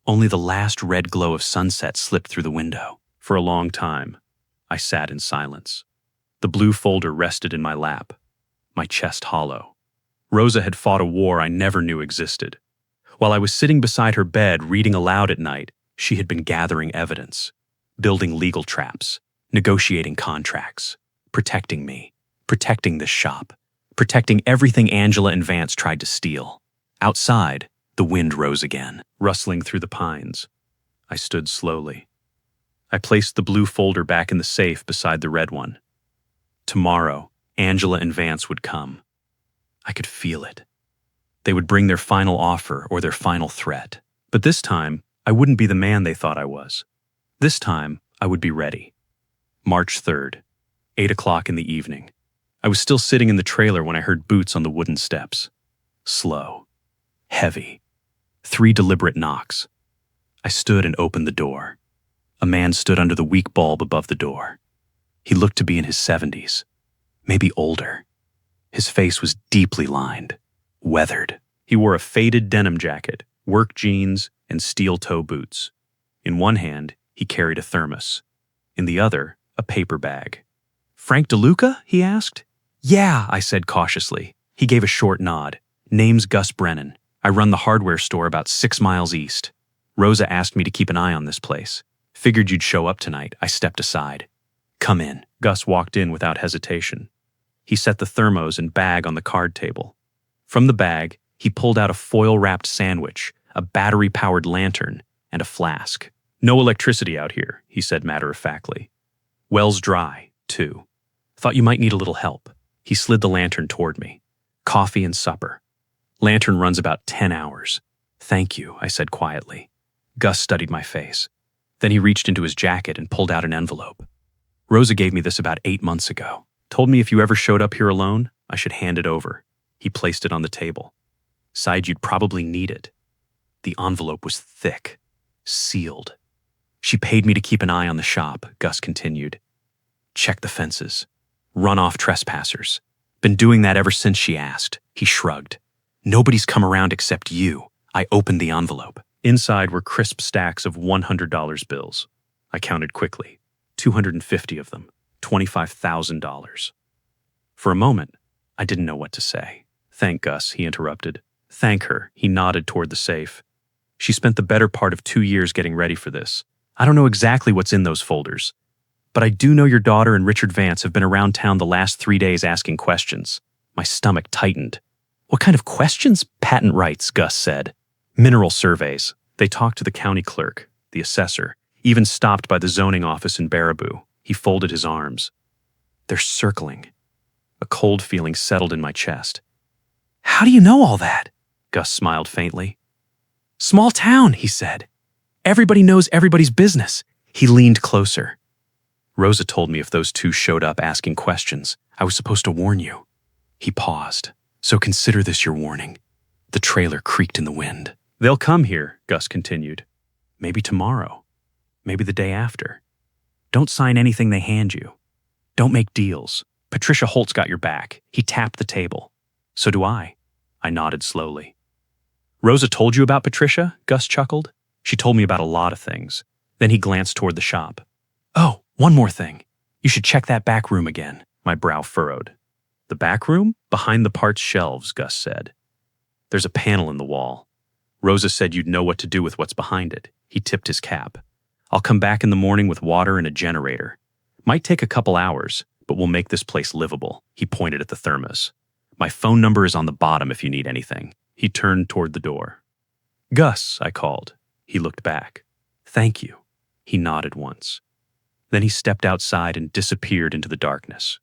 Only the last red glow of sunset slipped through the window. For a long time, I sat in silence. The blue folder rested in my lap, my chest hollow. Rosa had fought a war I never knew existed. While I was sitting beside her bed reading aloud at night, she had been gathering evidence, building legal traps, negotiating contracts, protecting me, protecting this shop, protecting everything Angela and Vance tried to steal. Outside, the wind rose again, rustling through the pines. I stood slowly. I placed the blue folder back in the safe beside the red one. Tomorrow, Angela and Vance would come. I could feel it. They would bring their final offer or their final threat. But this time, I wouldn't be the man they thought I was. This time, I would be ready. March 3rd, 8 o'clock in the evening. I was still sitting in the trailer when I heard boots on the wooden steps. Slow. Heavy. 3 deliberate knocks. I stood and opened the door. A man stood under the weak bulb above the door. He looked to be in his 70s, maybe older. His face was deeply lined, weathered. He wore a faded denim jacket, work jeans, and steel-toe boots. In one hand, he carried a thermos. In the other, a paper bag. "Frank Deluca?" he asked. "Yeah," I said cautiously. He gave a short nod. "Name's Gus Brennan. I run the hardware store about 6 miles east. Rosa asked me to keep an eye on this place. Figured you'd show up tonight." I stepped aside. "Come in." Gus walked in without hesitation. He set the thermos and bag on the card table. From the bag, he pulled out a foil-wrapped sandwich, a battery-powered lantern, and a flask. "No electricity out here," he said matter-of-factly. "Well's dry, too. Thought you might need a little help." He slid the lantern toward me. "Coffee and supper. Lantern runs about 10 hours. "Thank you," I said quietly. Gus studied my face. Then he reached into his jacket and pulled out an envelope. "Rosa gave me this about 8 months ago. Told me if you ever showed up here alone, I should hand it over." He placed it on the table. "Sighed you'd probably need it." The envelope was thick, sealed. "She paid me to keep an eye on the shop," Gus continued. "Check the fences. Run off trespassers. Been doing that ever since she asked." He shrugged. "Nobody's come around except you." I opened the envelope. Inside were crisp stacks of $100 bills. I counted quickly. 250 of them. $25,000. For a moment, I didn't know what to say. "Thank Gus," he interrupted. "Thank her," he nodded toward the safe. "She spent the better part of 2 years getting ready for this. I don't know exactly what's in those folders, but I do know your daughter and Richard Vance have been around town the last 3 days asking questions." My stomach tightened. "What kind of questions?" "Patent rights," Gus said. "Mineral surveys." They talked to the county clerk, the assessor, even stopped by the zoning office in Baraboo. He folded his arms. "They're circling." A cold feeling settled in my chest. "How do you know all that?" Gus smiled faintly. "Small town," he said. "Everybody knows everybody's business." He leaned closer. "Rosa told me if those two showed up asking questions, I was supposed to warn you." He paused. "So consider this your warning." The trailer creaked in the wind. "They'll come here," Gus continued. Maybe tomorrow. Maybe the day after. Don't sign anything they hand you. Don't make deals. Patricia Holt's got your back. He tapped the table. So do I. I nodded slowly. Rosa told you about Patricia? Gus chuckled. She told me about a lot of things. Then he glanced toward the shop. Oh, one more thing. You should check that back room again. My brow furrowed. The back room? Behind the parts shelves, Gus said. There's a panel in the wall. Rosa said you'd know what to do with what's behind it. He tipped his cap. I'll come back in the morning with water and a generator. Might take a couple hours, but we'll make this place livable. He pointed at the thermos. My phone number is on the bottom if you need anything. He turned toward the door. Gus, I called. He looked back. Thank you. He nodded once. Then he stepped outside and disappeared into the darkness.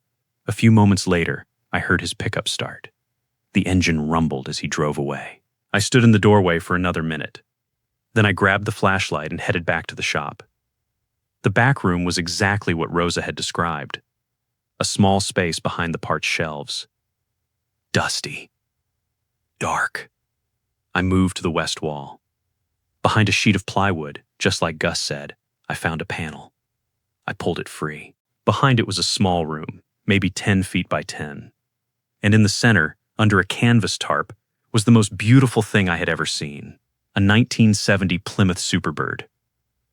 A few moments later, I heard his pickup start. The engine rumbled as he drove away. I stood in the doorway for another minute. Then I grabbed the flashlight and headed back to the shop. The back room was exactly what Rosa had described. A small space behind the parts shelves. Dusty. Dark. I moved to the west wall. Behind a sheet of plywood, just like Gus said, I found a panel. I pulled it free. Behind it was a small room, maybe 10 feet by 10. And in the center, under a canvas tarp, was the most beautiful thing I had ever seen. A 1970 Plymouth Superbird.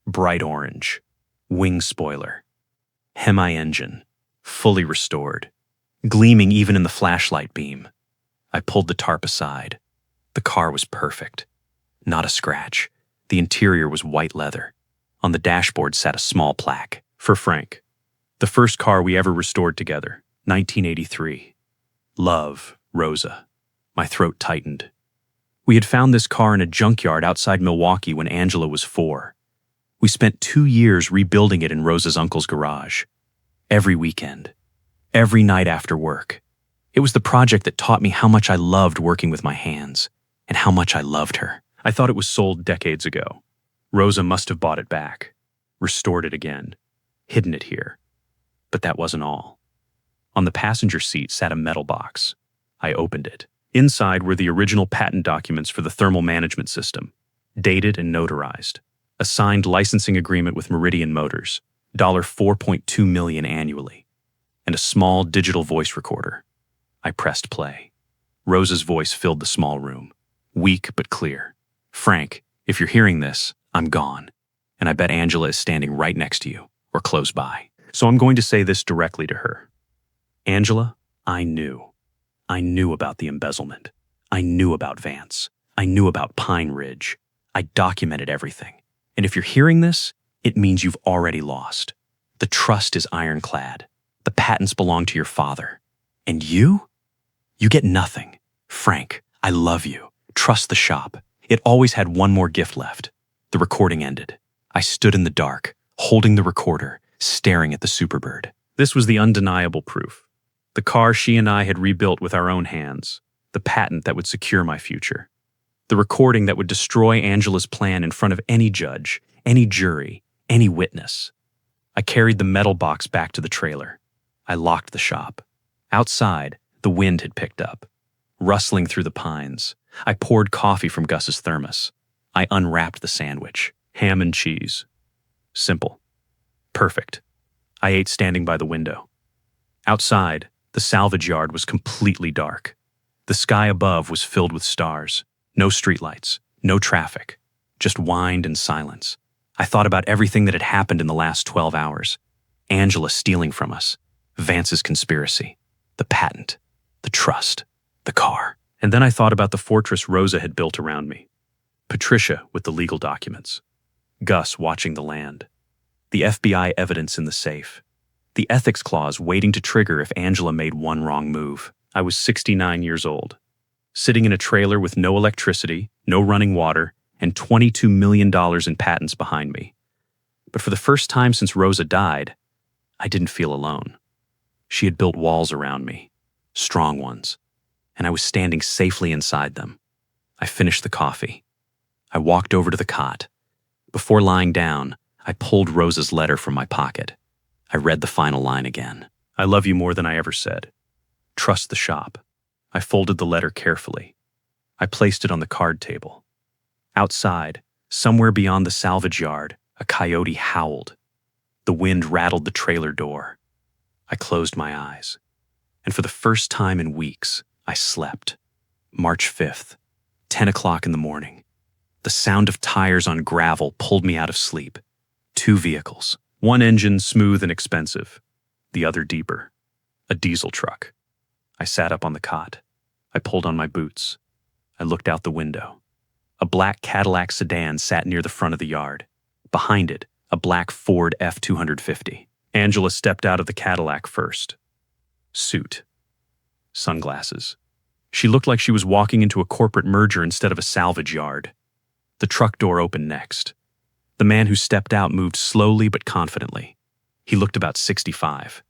Bright orange. Wing spoiler. Hemi engine. Fully restored. Gleaming even in the flashlight beam. I pulled the tarp aside. The car was perfect. Not a scratch. The interior was white leather. On the dashboard sat a small plaque. For Frank. The first car we ever restored together. 1983. Love, Rosa. My throat tightened. We had found this car in a junkyard outside Milwaukee when Angela was 4. We spent 2 years rebuilding it in Rosa's uncle's garage. Every weekend. Every night after work. It was the project that taught me how much I loved working with my hands, and how much I loved her. I thought it was sold decades ago. Rosa must have bought it back, restored it again, hidden it here. But that wasn't all. On the passenger seat sat a metal box. I opened it. Inside were the original patent documents for the thermal management system, dated and notarized. A signed licensing agreement with Meridian Motors, $4.2 million annually, and a small digital voice recorder. I pressed play. Rosa's voice filled the small room, weak but clear. Frank, if you're hearing this, I'm gone, and I bet Angela is standing right next to you, or close by. So I'm going to say this directly to her. Angela, I knew. I knew about the embezzlement. I knew about Vance. I knew about Pine Ridge. I documented everything. And if you're hearing this, it means you've already lost. The trust is ironclad. The patents belong to your father. And you? You get nothing. Frank, I love you. Trust the shop. It always had one more gift left. The recording ended. I stood in the dark, holding the recorder, staring at the Superbird. This was the undeniable proof. The car she and I had rebuilt with our own hands. The patent that would secure my future. The recording that would destroy Angela's plan in front of any judge, any jury, any witness. I carried the metal box back to the trailer. I locked the shop. Outside, the wind had picked up, rustling through the pines. I poured coffee from Gus's thermos. I unwrapped the sandwich, ham and cheese. Simple. Perfect. I ate standing by the window. Outside, the salvage yard was completely dark. The sky above was filled with stars. No streetlights, no traffic, just wind and silence. I thought about everything that had happened in the last 12 hours. Angela stealing from us, Vance's conspiracy, the patent, the trust, the car. And then I thought about the fortress Rosa had built around me. Patricia with the legal documents. Gus watching the land. The FBI evidence in the safe. The ethics clause waiting to trigger if Angela made one wrong move. I was 69 years old, sitting in a trailer with no electricity, no running water, and $22 million in patents behind me. But for the first time since Rosa died, I didn't feel alone. She had built walls around me, strong ones, and I was standing safely inside them. I finished the coffee. I walked over to the cot. Before lying down, I pulled Rosa's letter from my pocket. I read the final line again. I love you more than I ever said. Trust the shop. I folded the letter carefully. I placed it on the card table. Outside, Somewhere beyond the salvage yard, a coyote howled. The wind rattled the trailer door. I closed my eyes, and for the first time in weeks, I slept. March 5th, 10 o'clock in the morning. The sound of tires on gravel pulled me out of sleep. 2 vehicles, one engine smooth and expensive, the other deeper, a diesel truck. I sat up on the cot. I pulled on my boots. I looked out the window. A black Cadillac sedan sat near the front of the yard. Behind it, a black Ford F-250. Angela stepped out of the Cadillac first. Suit. Sunglasses. She looked like she was walking into a corporate merger instead of a salvage yard. The truck door opened next. The man who stepped out moved slowly but confidently. He looked about 65.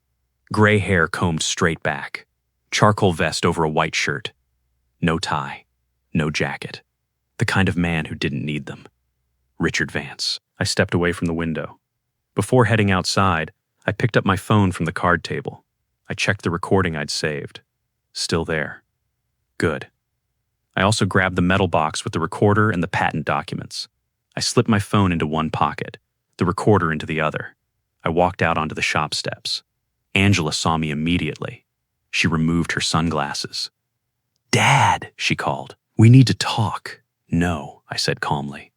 Gray hair combed straight back. Charcoal vest over a white shirt. No tie. No jacket. The kind of man who didn't need them. Richard Vance. I stepped away from the window. Before heading outside, I picked up my phone from the card table. I checked the recording I'd saved. Still there. Good. I also grabbed the metal box with the recorder and the patent documents. I slipped my phone into one pocket, the recorder into the other. I walked out onto the shop steps. Angela saw me immediately. She removed her sunglasses. "Dad," she called. "We need to talk." "No," I said calmly.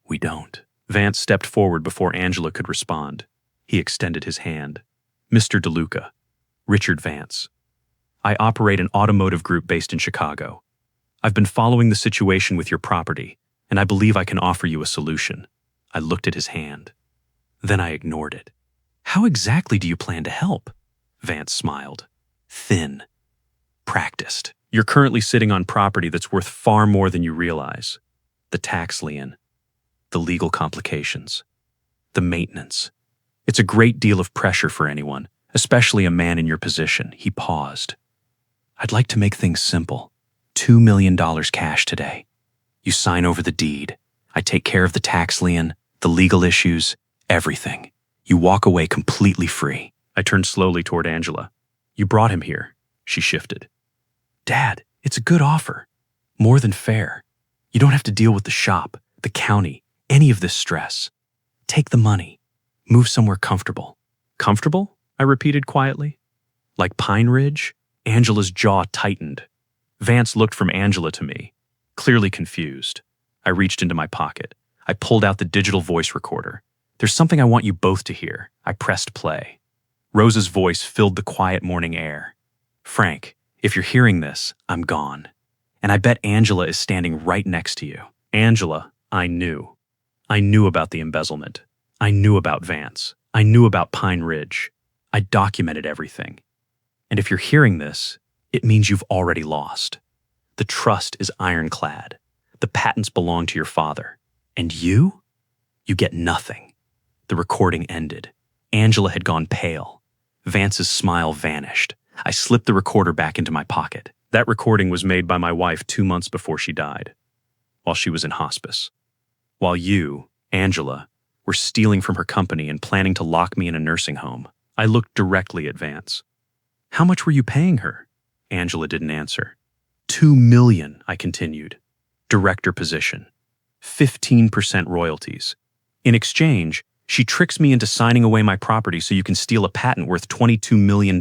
"We don't." Vance stepped forward before Angela could respond. He extended his hand. "Mr. Deluca, Richard Vance. I operate an automotive group based in Chicago. I've been following the situation with your property, and I believe I can offer you a solution." I looked at his hand. Then I ignored it. "How exactly do you plan to help?" Vance smiled. Thin. Practiced. You're currently sitting on property that's worth far more than you realize. The tax lien. The legal complications. The maintenance. It's a great deal of pressure for anyone, especially a man in your position. He paused. "I'd like to make things simple. $2 million cash today. You sign over the deed. I take care of the tax lien, the legal issues, everything. You walk away completely free." I turned slowly toward Angela. "You brought him here." She shifted. "Dad, it's a good offer. More than fair. You don't have to deal with the shop, the county, any of this stress. Take the money. Move somewhere comfortable." "Comfortable?" I repeated quietly. "Like Pine Ridge?" Angela's jaw tightened. Vance looked from Angela to me, clearly confused. I reached into my pocket. I pulled out the digital voice recorder. "There's something I want you both to hear." I pressed play. Rosa's voice filled the quiet morning air. "Frank, if you're hearing this, I'm gone. And I bet Angela is standing right next to you." Angela, I knew. I knew about the embezzlement. I knew about Vance. I knew about Pine Ridge. I documented everything. And if you're hearing this, it means you've already lost. The trust is ironclad. The patents belong to your father. And you? You get nothing. The recording ended. Angela had gone pale. Vance's smile vanished. I slipped the recorder back into my pocket. That recording was made by my wife 2 months before she died, while she was in hospice. While you, Angela, were stealing from her company and planning to lock me in a nursing home. I looked directly at Vance. "How much were you paying her?" Angela didn't answer. $2 million, I continued. Director position. 15% royalties. In exchange, she tricks me into signing away my property so you can steal a patent worth $22 million.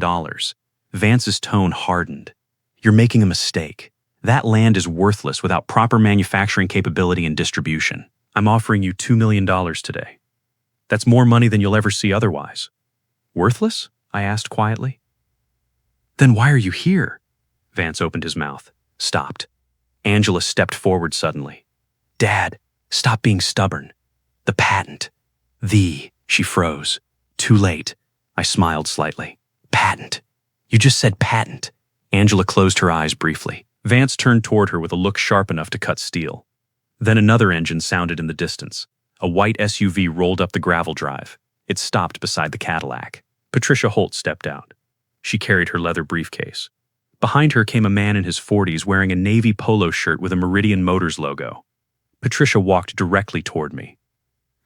Vance's tone hardened. "You're making a mistake. That land is worthless without proper manufacturing capability and distribution. I'm offering you $2 million today. That's more money than you'll ever see otherwise." "Worthless?" I asked quietly. "Then why are you here?" Vance opened his mouth, stopped. Angela stepped forward suddenly. "Dad, stop being stubborn. The patent." She froze. "Too late." I smiled slightly. "Patent. You just said patent." Angela closed her eyes briefly. Vance turned toward her with a look sharp enough to cut steel. Then another engine sounded in the distance. A white SUV rolled up the gravel drive. It stopped beside the Cadillac. Patricia Holt stepped out. She carried her leather briefcase. Behind her came a man in his 40s wearing a navy polo shirt with a Meridian Motors logo. Patricia walked directly toward me.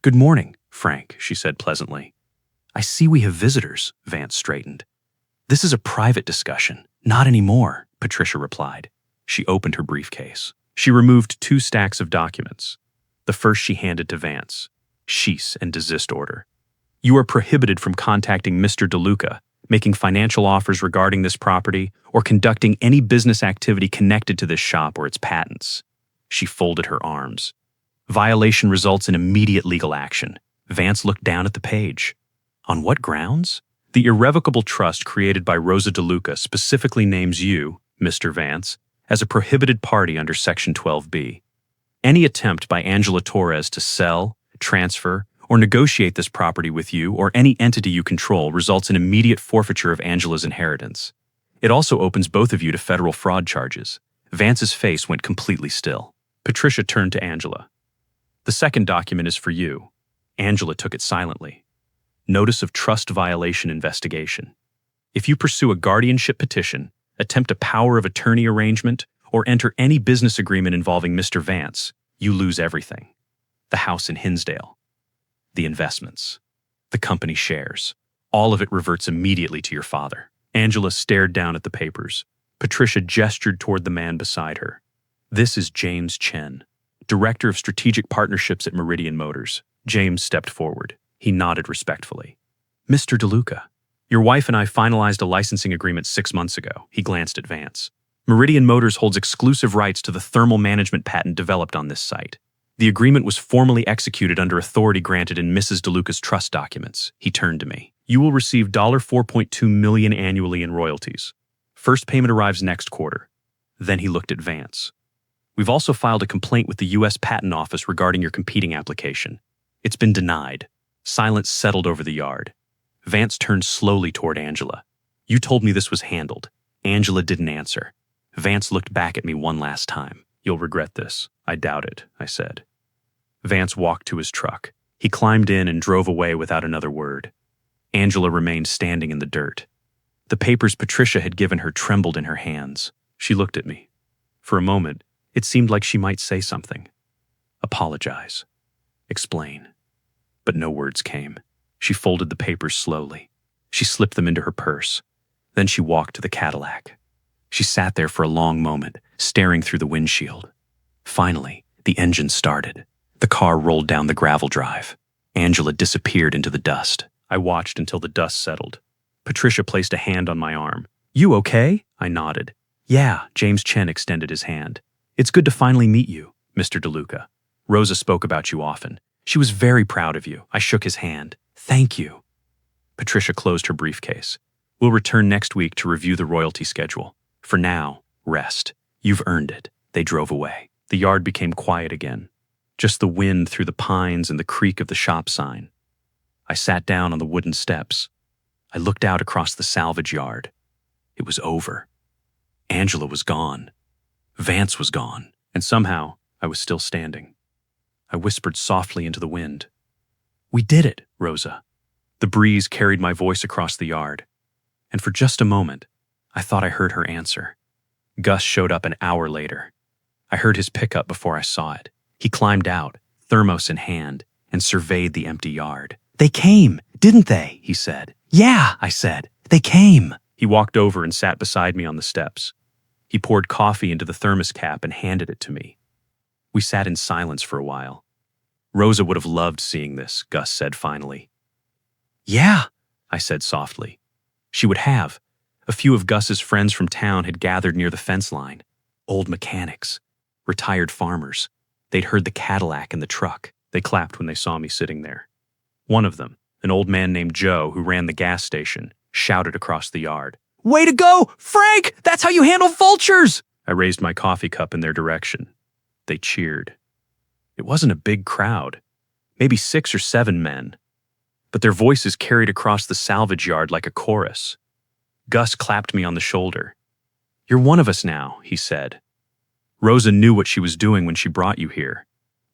"Good morning, Frank," she said pleasantly. "I see we have visitors," Vance straightened. "This is a private discussion." "Not anymore," Patricia replied. She opened her briefcase. She removed 2 stacks of documents. The first she handed to Vance. Cease and desist order. You are prohibited from contacting Mr. Deluca, making financial offers regarding this property, or conducting any business activity connected to this shop or its patents. She folded her arms. Violation results in immediate legal action. Vance looked down at the page. On what grounds? The irrevocable trust created by Rosa Deluca specifically names you, Mr. Vance, as a prohibited party under Section 12B. Any attempt by Angela Torres to sell, transfer, or negotiate this property with you or any entity you control results in immediate forfeiture of Angela's inheritance. It also opens both of you to federal fraud charges. Vance's face went completely still. Patricia turned to Angela. The second document is for you. Angela took it silently. Notice of trust violation investigation. If you pursue a guardianship petition, attempt a power of attorney arrangement, or enter any business agreement involving Mr. Vance, you lose everything. The house in Hinsdale. The investments. The company shares. All of it reverts immediately to your father. Angela stared down at the papers. Patricia gestured toward the man beside her. This is James Chen, Director of Strategic Partnerships at Meridian Motors. James stepped forward. He nodded respectfully. Mr. Deluca, your wife and I finalized a licensing agreement 6 months ago. He glanced at Vance. Meridian Motors holds exclusive rights to the thermal management patent developed on this site. The agreement was formally executed under authority granted in Mrs. Deluca's trust documents. He turned to me. You will receive $4.2 million annually in royalties. First payment arrives next quarter. Then he looked at Vance. We've also filed a complaint with the U.S. Patent Office regarding your competing application. It's been denied. Silence settled over the yard. Vance turned slowly toward Angela. You told me this was handled. Angela didn't answer. Vance looked back at me one last time. You'll regret this. I doubt it, I said. Vance walked to his truck. He climbed in and drove away without another word. Angela remained standing in the dirt. The papers Patricia had given her trembled in her hands. She looked at me. For a moment, it seemed like she might say something. Apologize. Explain. But no words came. She folded the papers slowly. She slipped them into her purse. Then she walked to the Cadillac. She sat there for a long moment, staring through the windshield. Finally, the engine started. The car rolled down the gravel drive. Angela disappeared into the dust. I watched until the dust settled. Patricia placed a hand on my arm. You okay? I nodded. Yeah, James Chen extended his hand. It's good to finally meet you, Mr. Deluca. Rosa spoke about you often. She was very proud of you. I shook his hand. Thank you. Patricia closed her briefcase. We'll return next week to review the royalty schedule. For now, rest. You've earned it. They drove away. The yard became quiet again. Just the wind through the pines and the creak of the shop sign. I sat down on the wooden steps. I looked out across the salvage yard. It was over. Angela was gone. Vance was gone. And somehow, I was still standing. I whispered softly into the wind. We did it, Rosa. The breeze carried my voice across the yard. And for just a moment, I thought I heard her answer. Gus showed up an hour later. I heard his pickup before I saw it. He climbed out, thermos in hand, and surveyed the empty yard. They came, didn't they? He said. Yeah, I said. They came. He walked over and sat beside me on the steps. He poured coffee into the thermos cap and handed it to me. We sat in silence for a while. Rosa would have loved seeing this, Gus said finally. Yeah, I said softly. She would have. A few of Gus's friends from town had gathered near the fence line. Old mechanics, retired farmers. They'd heard the Cadillac and the truck. They clapped when they saw me sitting there. One of them, an old man named Joe who ran the gas station, shouted across the yard. Way to go, Frank! That's how you handle vultures! I raised my coffee cup in their direction. They cheered. It wasn't a big crowd, maybe 6 or 7 men, but their voices carried across the salvage yard like a chorus. Gus clapped me on the shoulder. You're one of us now, he said. Rosa knew what she was doing when she brought you here.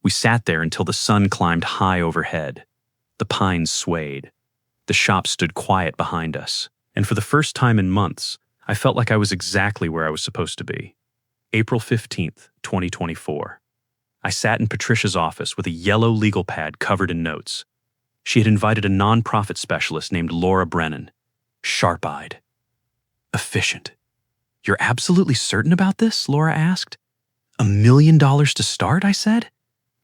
We sat there until the sun climbed high overhead. The pines swayed. The shop stood quiet behind us. And for the first time in months, I felt like I was exactly where I was supposed to be. April 15th, 2024. I sat in Patricia's office with a yellow legal pad covered in notes. She had invited a nonprofit specialist named Laura Brennan. Sharp-eyed. Efficient. You're absolutely certain about this? Laura asked. $1 million to start, I said.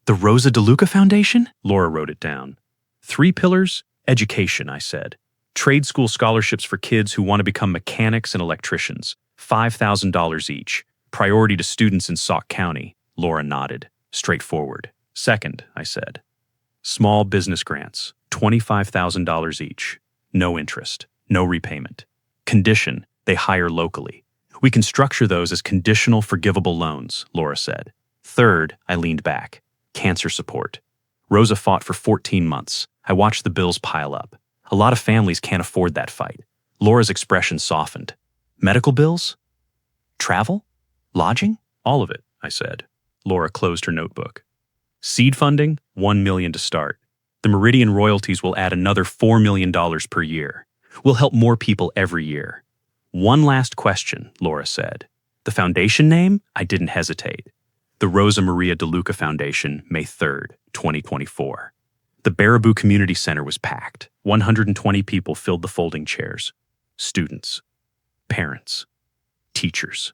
The Rosa DeLuca Foundation? Laura wrote it down. 3 pillars, education, I said. Trade school scholarships for kids who want to become mechanics and electricians, $5,000 each. Priority to students in Sauk County. Laura nodded. Straightforward. Second, I said. Small business grants, $25,000 each. No interest, no repayment. Condition, they hire locally. We can structure those as conditional forgivable loans, Laura said. Third, I leaned back. Cancer support. Rosa fought for 14 months. I watched the bills pile up. A lot of families can't afford that fight. Laura's expression softened. Medical bills? Travel? Lodging? All of it, I said. Laura closed her notebook. Seed funding, $1 million to start. The Meridian royalties will add another $4 million per year. We'll help more people every year. One last question, Laura said. The foundation name? I didn't hesitate. The Rosa Maria DeLuca Foundation, May 3rd, 2024. The Baraboo Community Center was packed. 120 people filled the folding chairs. Students, parents, teachers,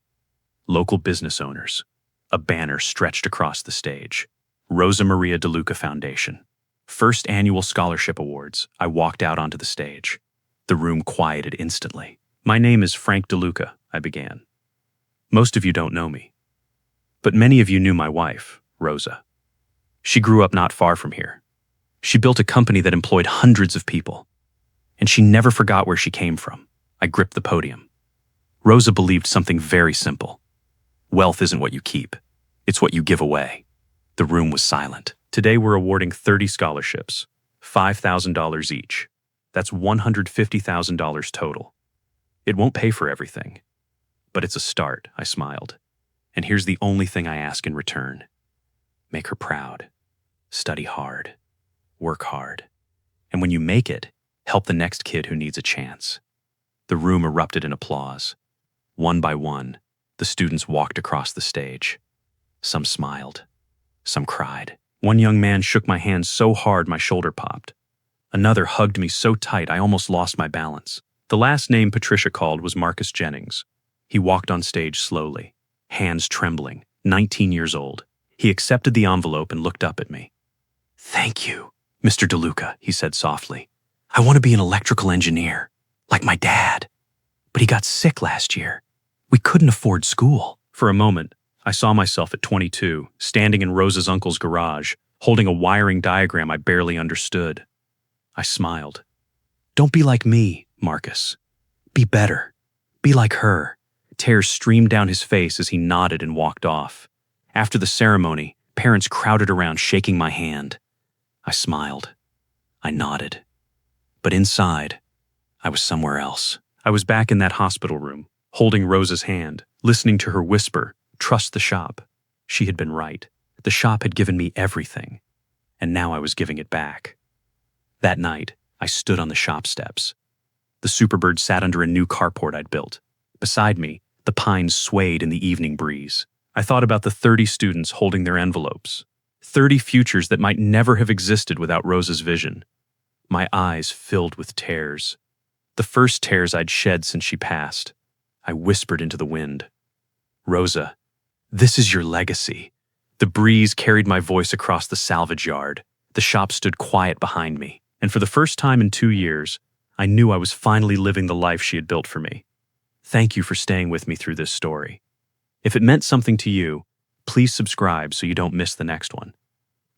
local business owners. A banner stretched across the stage. Rosa Maria DeLuca Foundation. First annual scholarship awards. I walked out onto the stage. The room quieted instantly. My name is Frank Deluca, I began. Most of you don't know me. But many of you knew my wife, Rosa. She grew up not far from here. She built a company that employed hundreds of people. And she never forgot where she came from. I gripped the podium. Rosa believed something very simple. Wealth isn't what you keep. It's what you give away. The room was silent. Today we're awarding 30 scholarships, $5,000 each. That's $150,000 total. It won't pay for everything. But it's a start, I smiled. And here's the only thing I ask in return. Make her proud. Study hard. Work hard. And when you make it, help the next kid who needs a chance. The room erupted in applause. One by one, the students walked across the stage. Some smiled. Some cried. One young man shook my hand so hard my shoulder popped. Another hugged me so tight I almost lost my balance. The last name Patricia called was Marcus Jennings. He walked on stage slowly, hands trembling, 19 years old. He accepted the envelope and looked up at me. Thank you, Mr. DeLuca, he said softly. I want to be an electrical engineer, like my dad. But he got sick last year. We couldn't afford school. For a moment, I saw myself at 22, standing in Rosa's uncle's garage, holding a wiring diagram I barely understood. I smiled. Don't be like me, Marcus. Be better. Be like her. Tears streamed down his face as he nodded and walked off. After the ceremony, parents crowded around shaking my hand. I smiled. I nodded. But inside, I was somewhere else. I was back in that hospital room, holding Rosa's hand, listening to her whisper, "Trust the shop." She had been right. The shop had given me everything, and now I was giving it back. That night, I stood on the shop steps. The Superbird sat under a new carport I'd built. Beside me, the pines swayed in the evening breeze. I thought about the 30 students holding their envelopes, 30 futures that might never have existed without Rosa's vision. My eyes filled with tears. The first tears I'd shed since she passed. I whispered into the wind. Rosa, this is your legacy. The breeze carried my voice across the salvage yard. The shop stood quiet behind me, and for the first time in 2 years, I knew I was finally living the life she had built for me. Thank you for staying with me through this story. If it meant something to you, please subscribe so you don't miss the next one.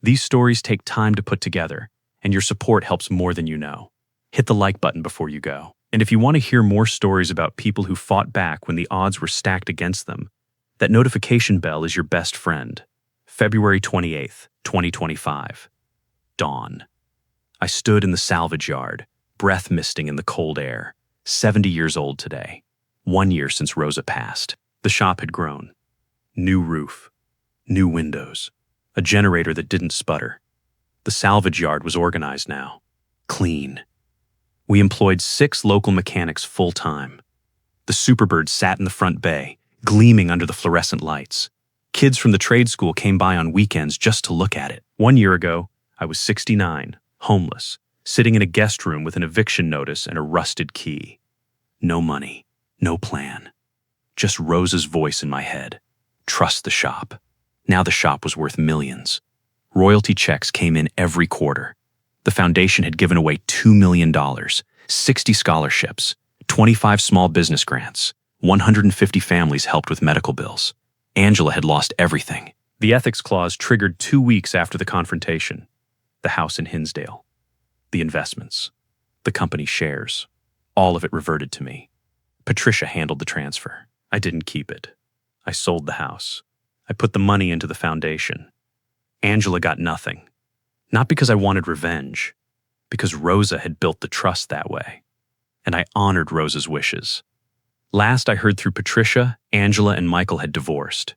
These stories take time to put together, and your support helps more than you know. Hit the like button before you go. And if you want to hear more stories about people who fought back when the odds were stacked against them, that notification bell is your best friend. February 28th, 2025. Dawn. I stood in the salvage yard, breath misting in the cold air, 70 years old today. 1 year since Rosa passed. The shop had grown. New roof, new windows, a generator that didn't sputter. The salvage yard was organized now. Clean. We employed 6 local mechanics full-time. The Superbird sat in the front bay, gleaming under the fluorescent lights. Kids from the trade school came by on weekends just to look at it. 1 year ago, I was 69, homeless, sitting in a guest room with an eviction notice and a rusted key. No money, no plan. Just Rosa's voice in my head. Trust the shop. Now the shop was worth millions. Royalty checks came in every quarter. The foundation had given away $2 million, 60 scholarships, 25 small business grants, 150 families helped with medical bills. Angela had lost everything. The ethics clause triggered 2 weeks after the confrontation. The house in Hinsdale, the investments, the company shares, all of it reverted to me. Patricia handled the transfer. I didn't keep it. I sold the house. I put the money into the foundation. Angela got nothing. Not because I wanted revenge, because Rosa had built the trust that way. And I honored Rosa's wishes. Last I heard through Patricia, Angela and Michael had divorced.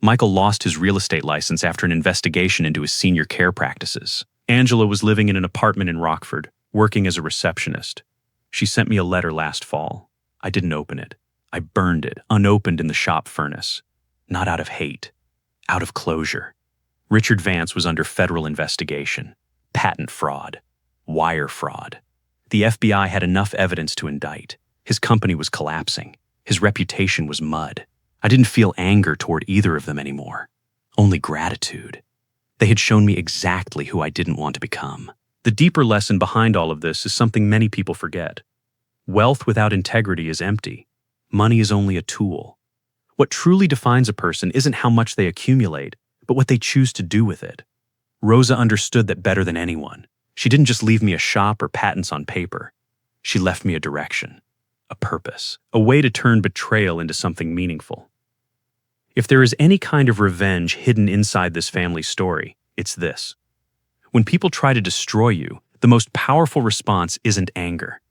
Michael lost his real estate license after an investigation into his senior care practices. Angela was living in an apartment in Rockford, working as a receptionist. She sent me a letter last fall. I didn't open it. I burned it, unopened in the shop furnace. Not out of hate, out of closure. Richard Vance was under federal investigation. Patent fraud. Wire fraud. The FBI had enough evidence to indict. His company was collapsing. His reputation was mud. I didn't feel anger toward either of them anymore. Only gratitude. They had shown me exactly who I didn't want to become. The deeper lesson behind all of this is something many people forget. Wealth without integrity is empty. Money is only a tool. What truly defines a person isn't how much they accumulate, but what they choose to do with it. Rosa understood that better than anyone. She didn't just leave me a shop or patents on paper. She left me a direction, a purpose, a way to turn betrayal into something meaningful. If there is any kind of revenge hidden inside this family story, it's this. When people try to destroy you, the most powerful response isn't anger.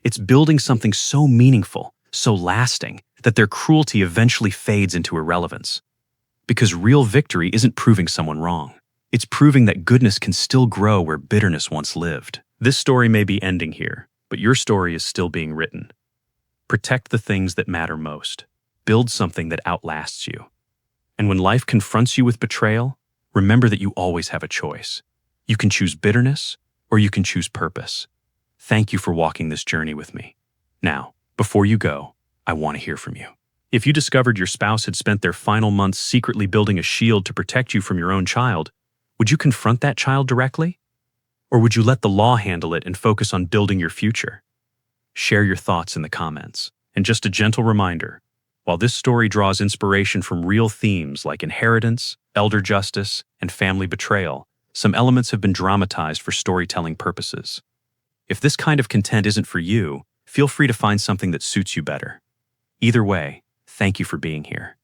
It's building something so meaningful, so lasting, that their cruelty eventually fades into irrelevance. Because real victory isn't proving someone wrong. It's proving that goodness can still grow where bitterness once lived. This story may be ending here, but your story is still being written. Protect the things that matter most. Build something that outlasts you. And when life confronts you with betrayal, remember that you always have a choice. You can choose bitterness, or you can choose purpose. Thank you for walking this journey with me. Now, before you go, I want to hear from you. If you discovered your spouse had spent their final months secretly building a shield to protect you from your own child, would you confront that child directly? Or would you let the law handle it and focus on building your future? Share your thoughts in the comments. And just a gentle reminder, while this story draws inspiration from real themes like inheritance, elder justice, and family betrayal, some elements have been dramatized for storytelling purposes. If this kind of content isn't for you, feel free to find something that suits you better. Either way, thank you for being here.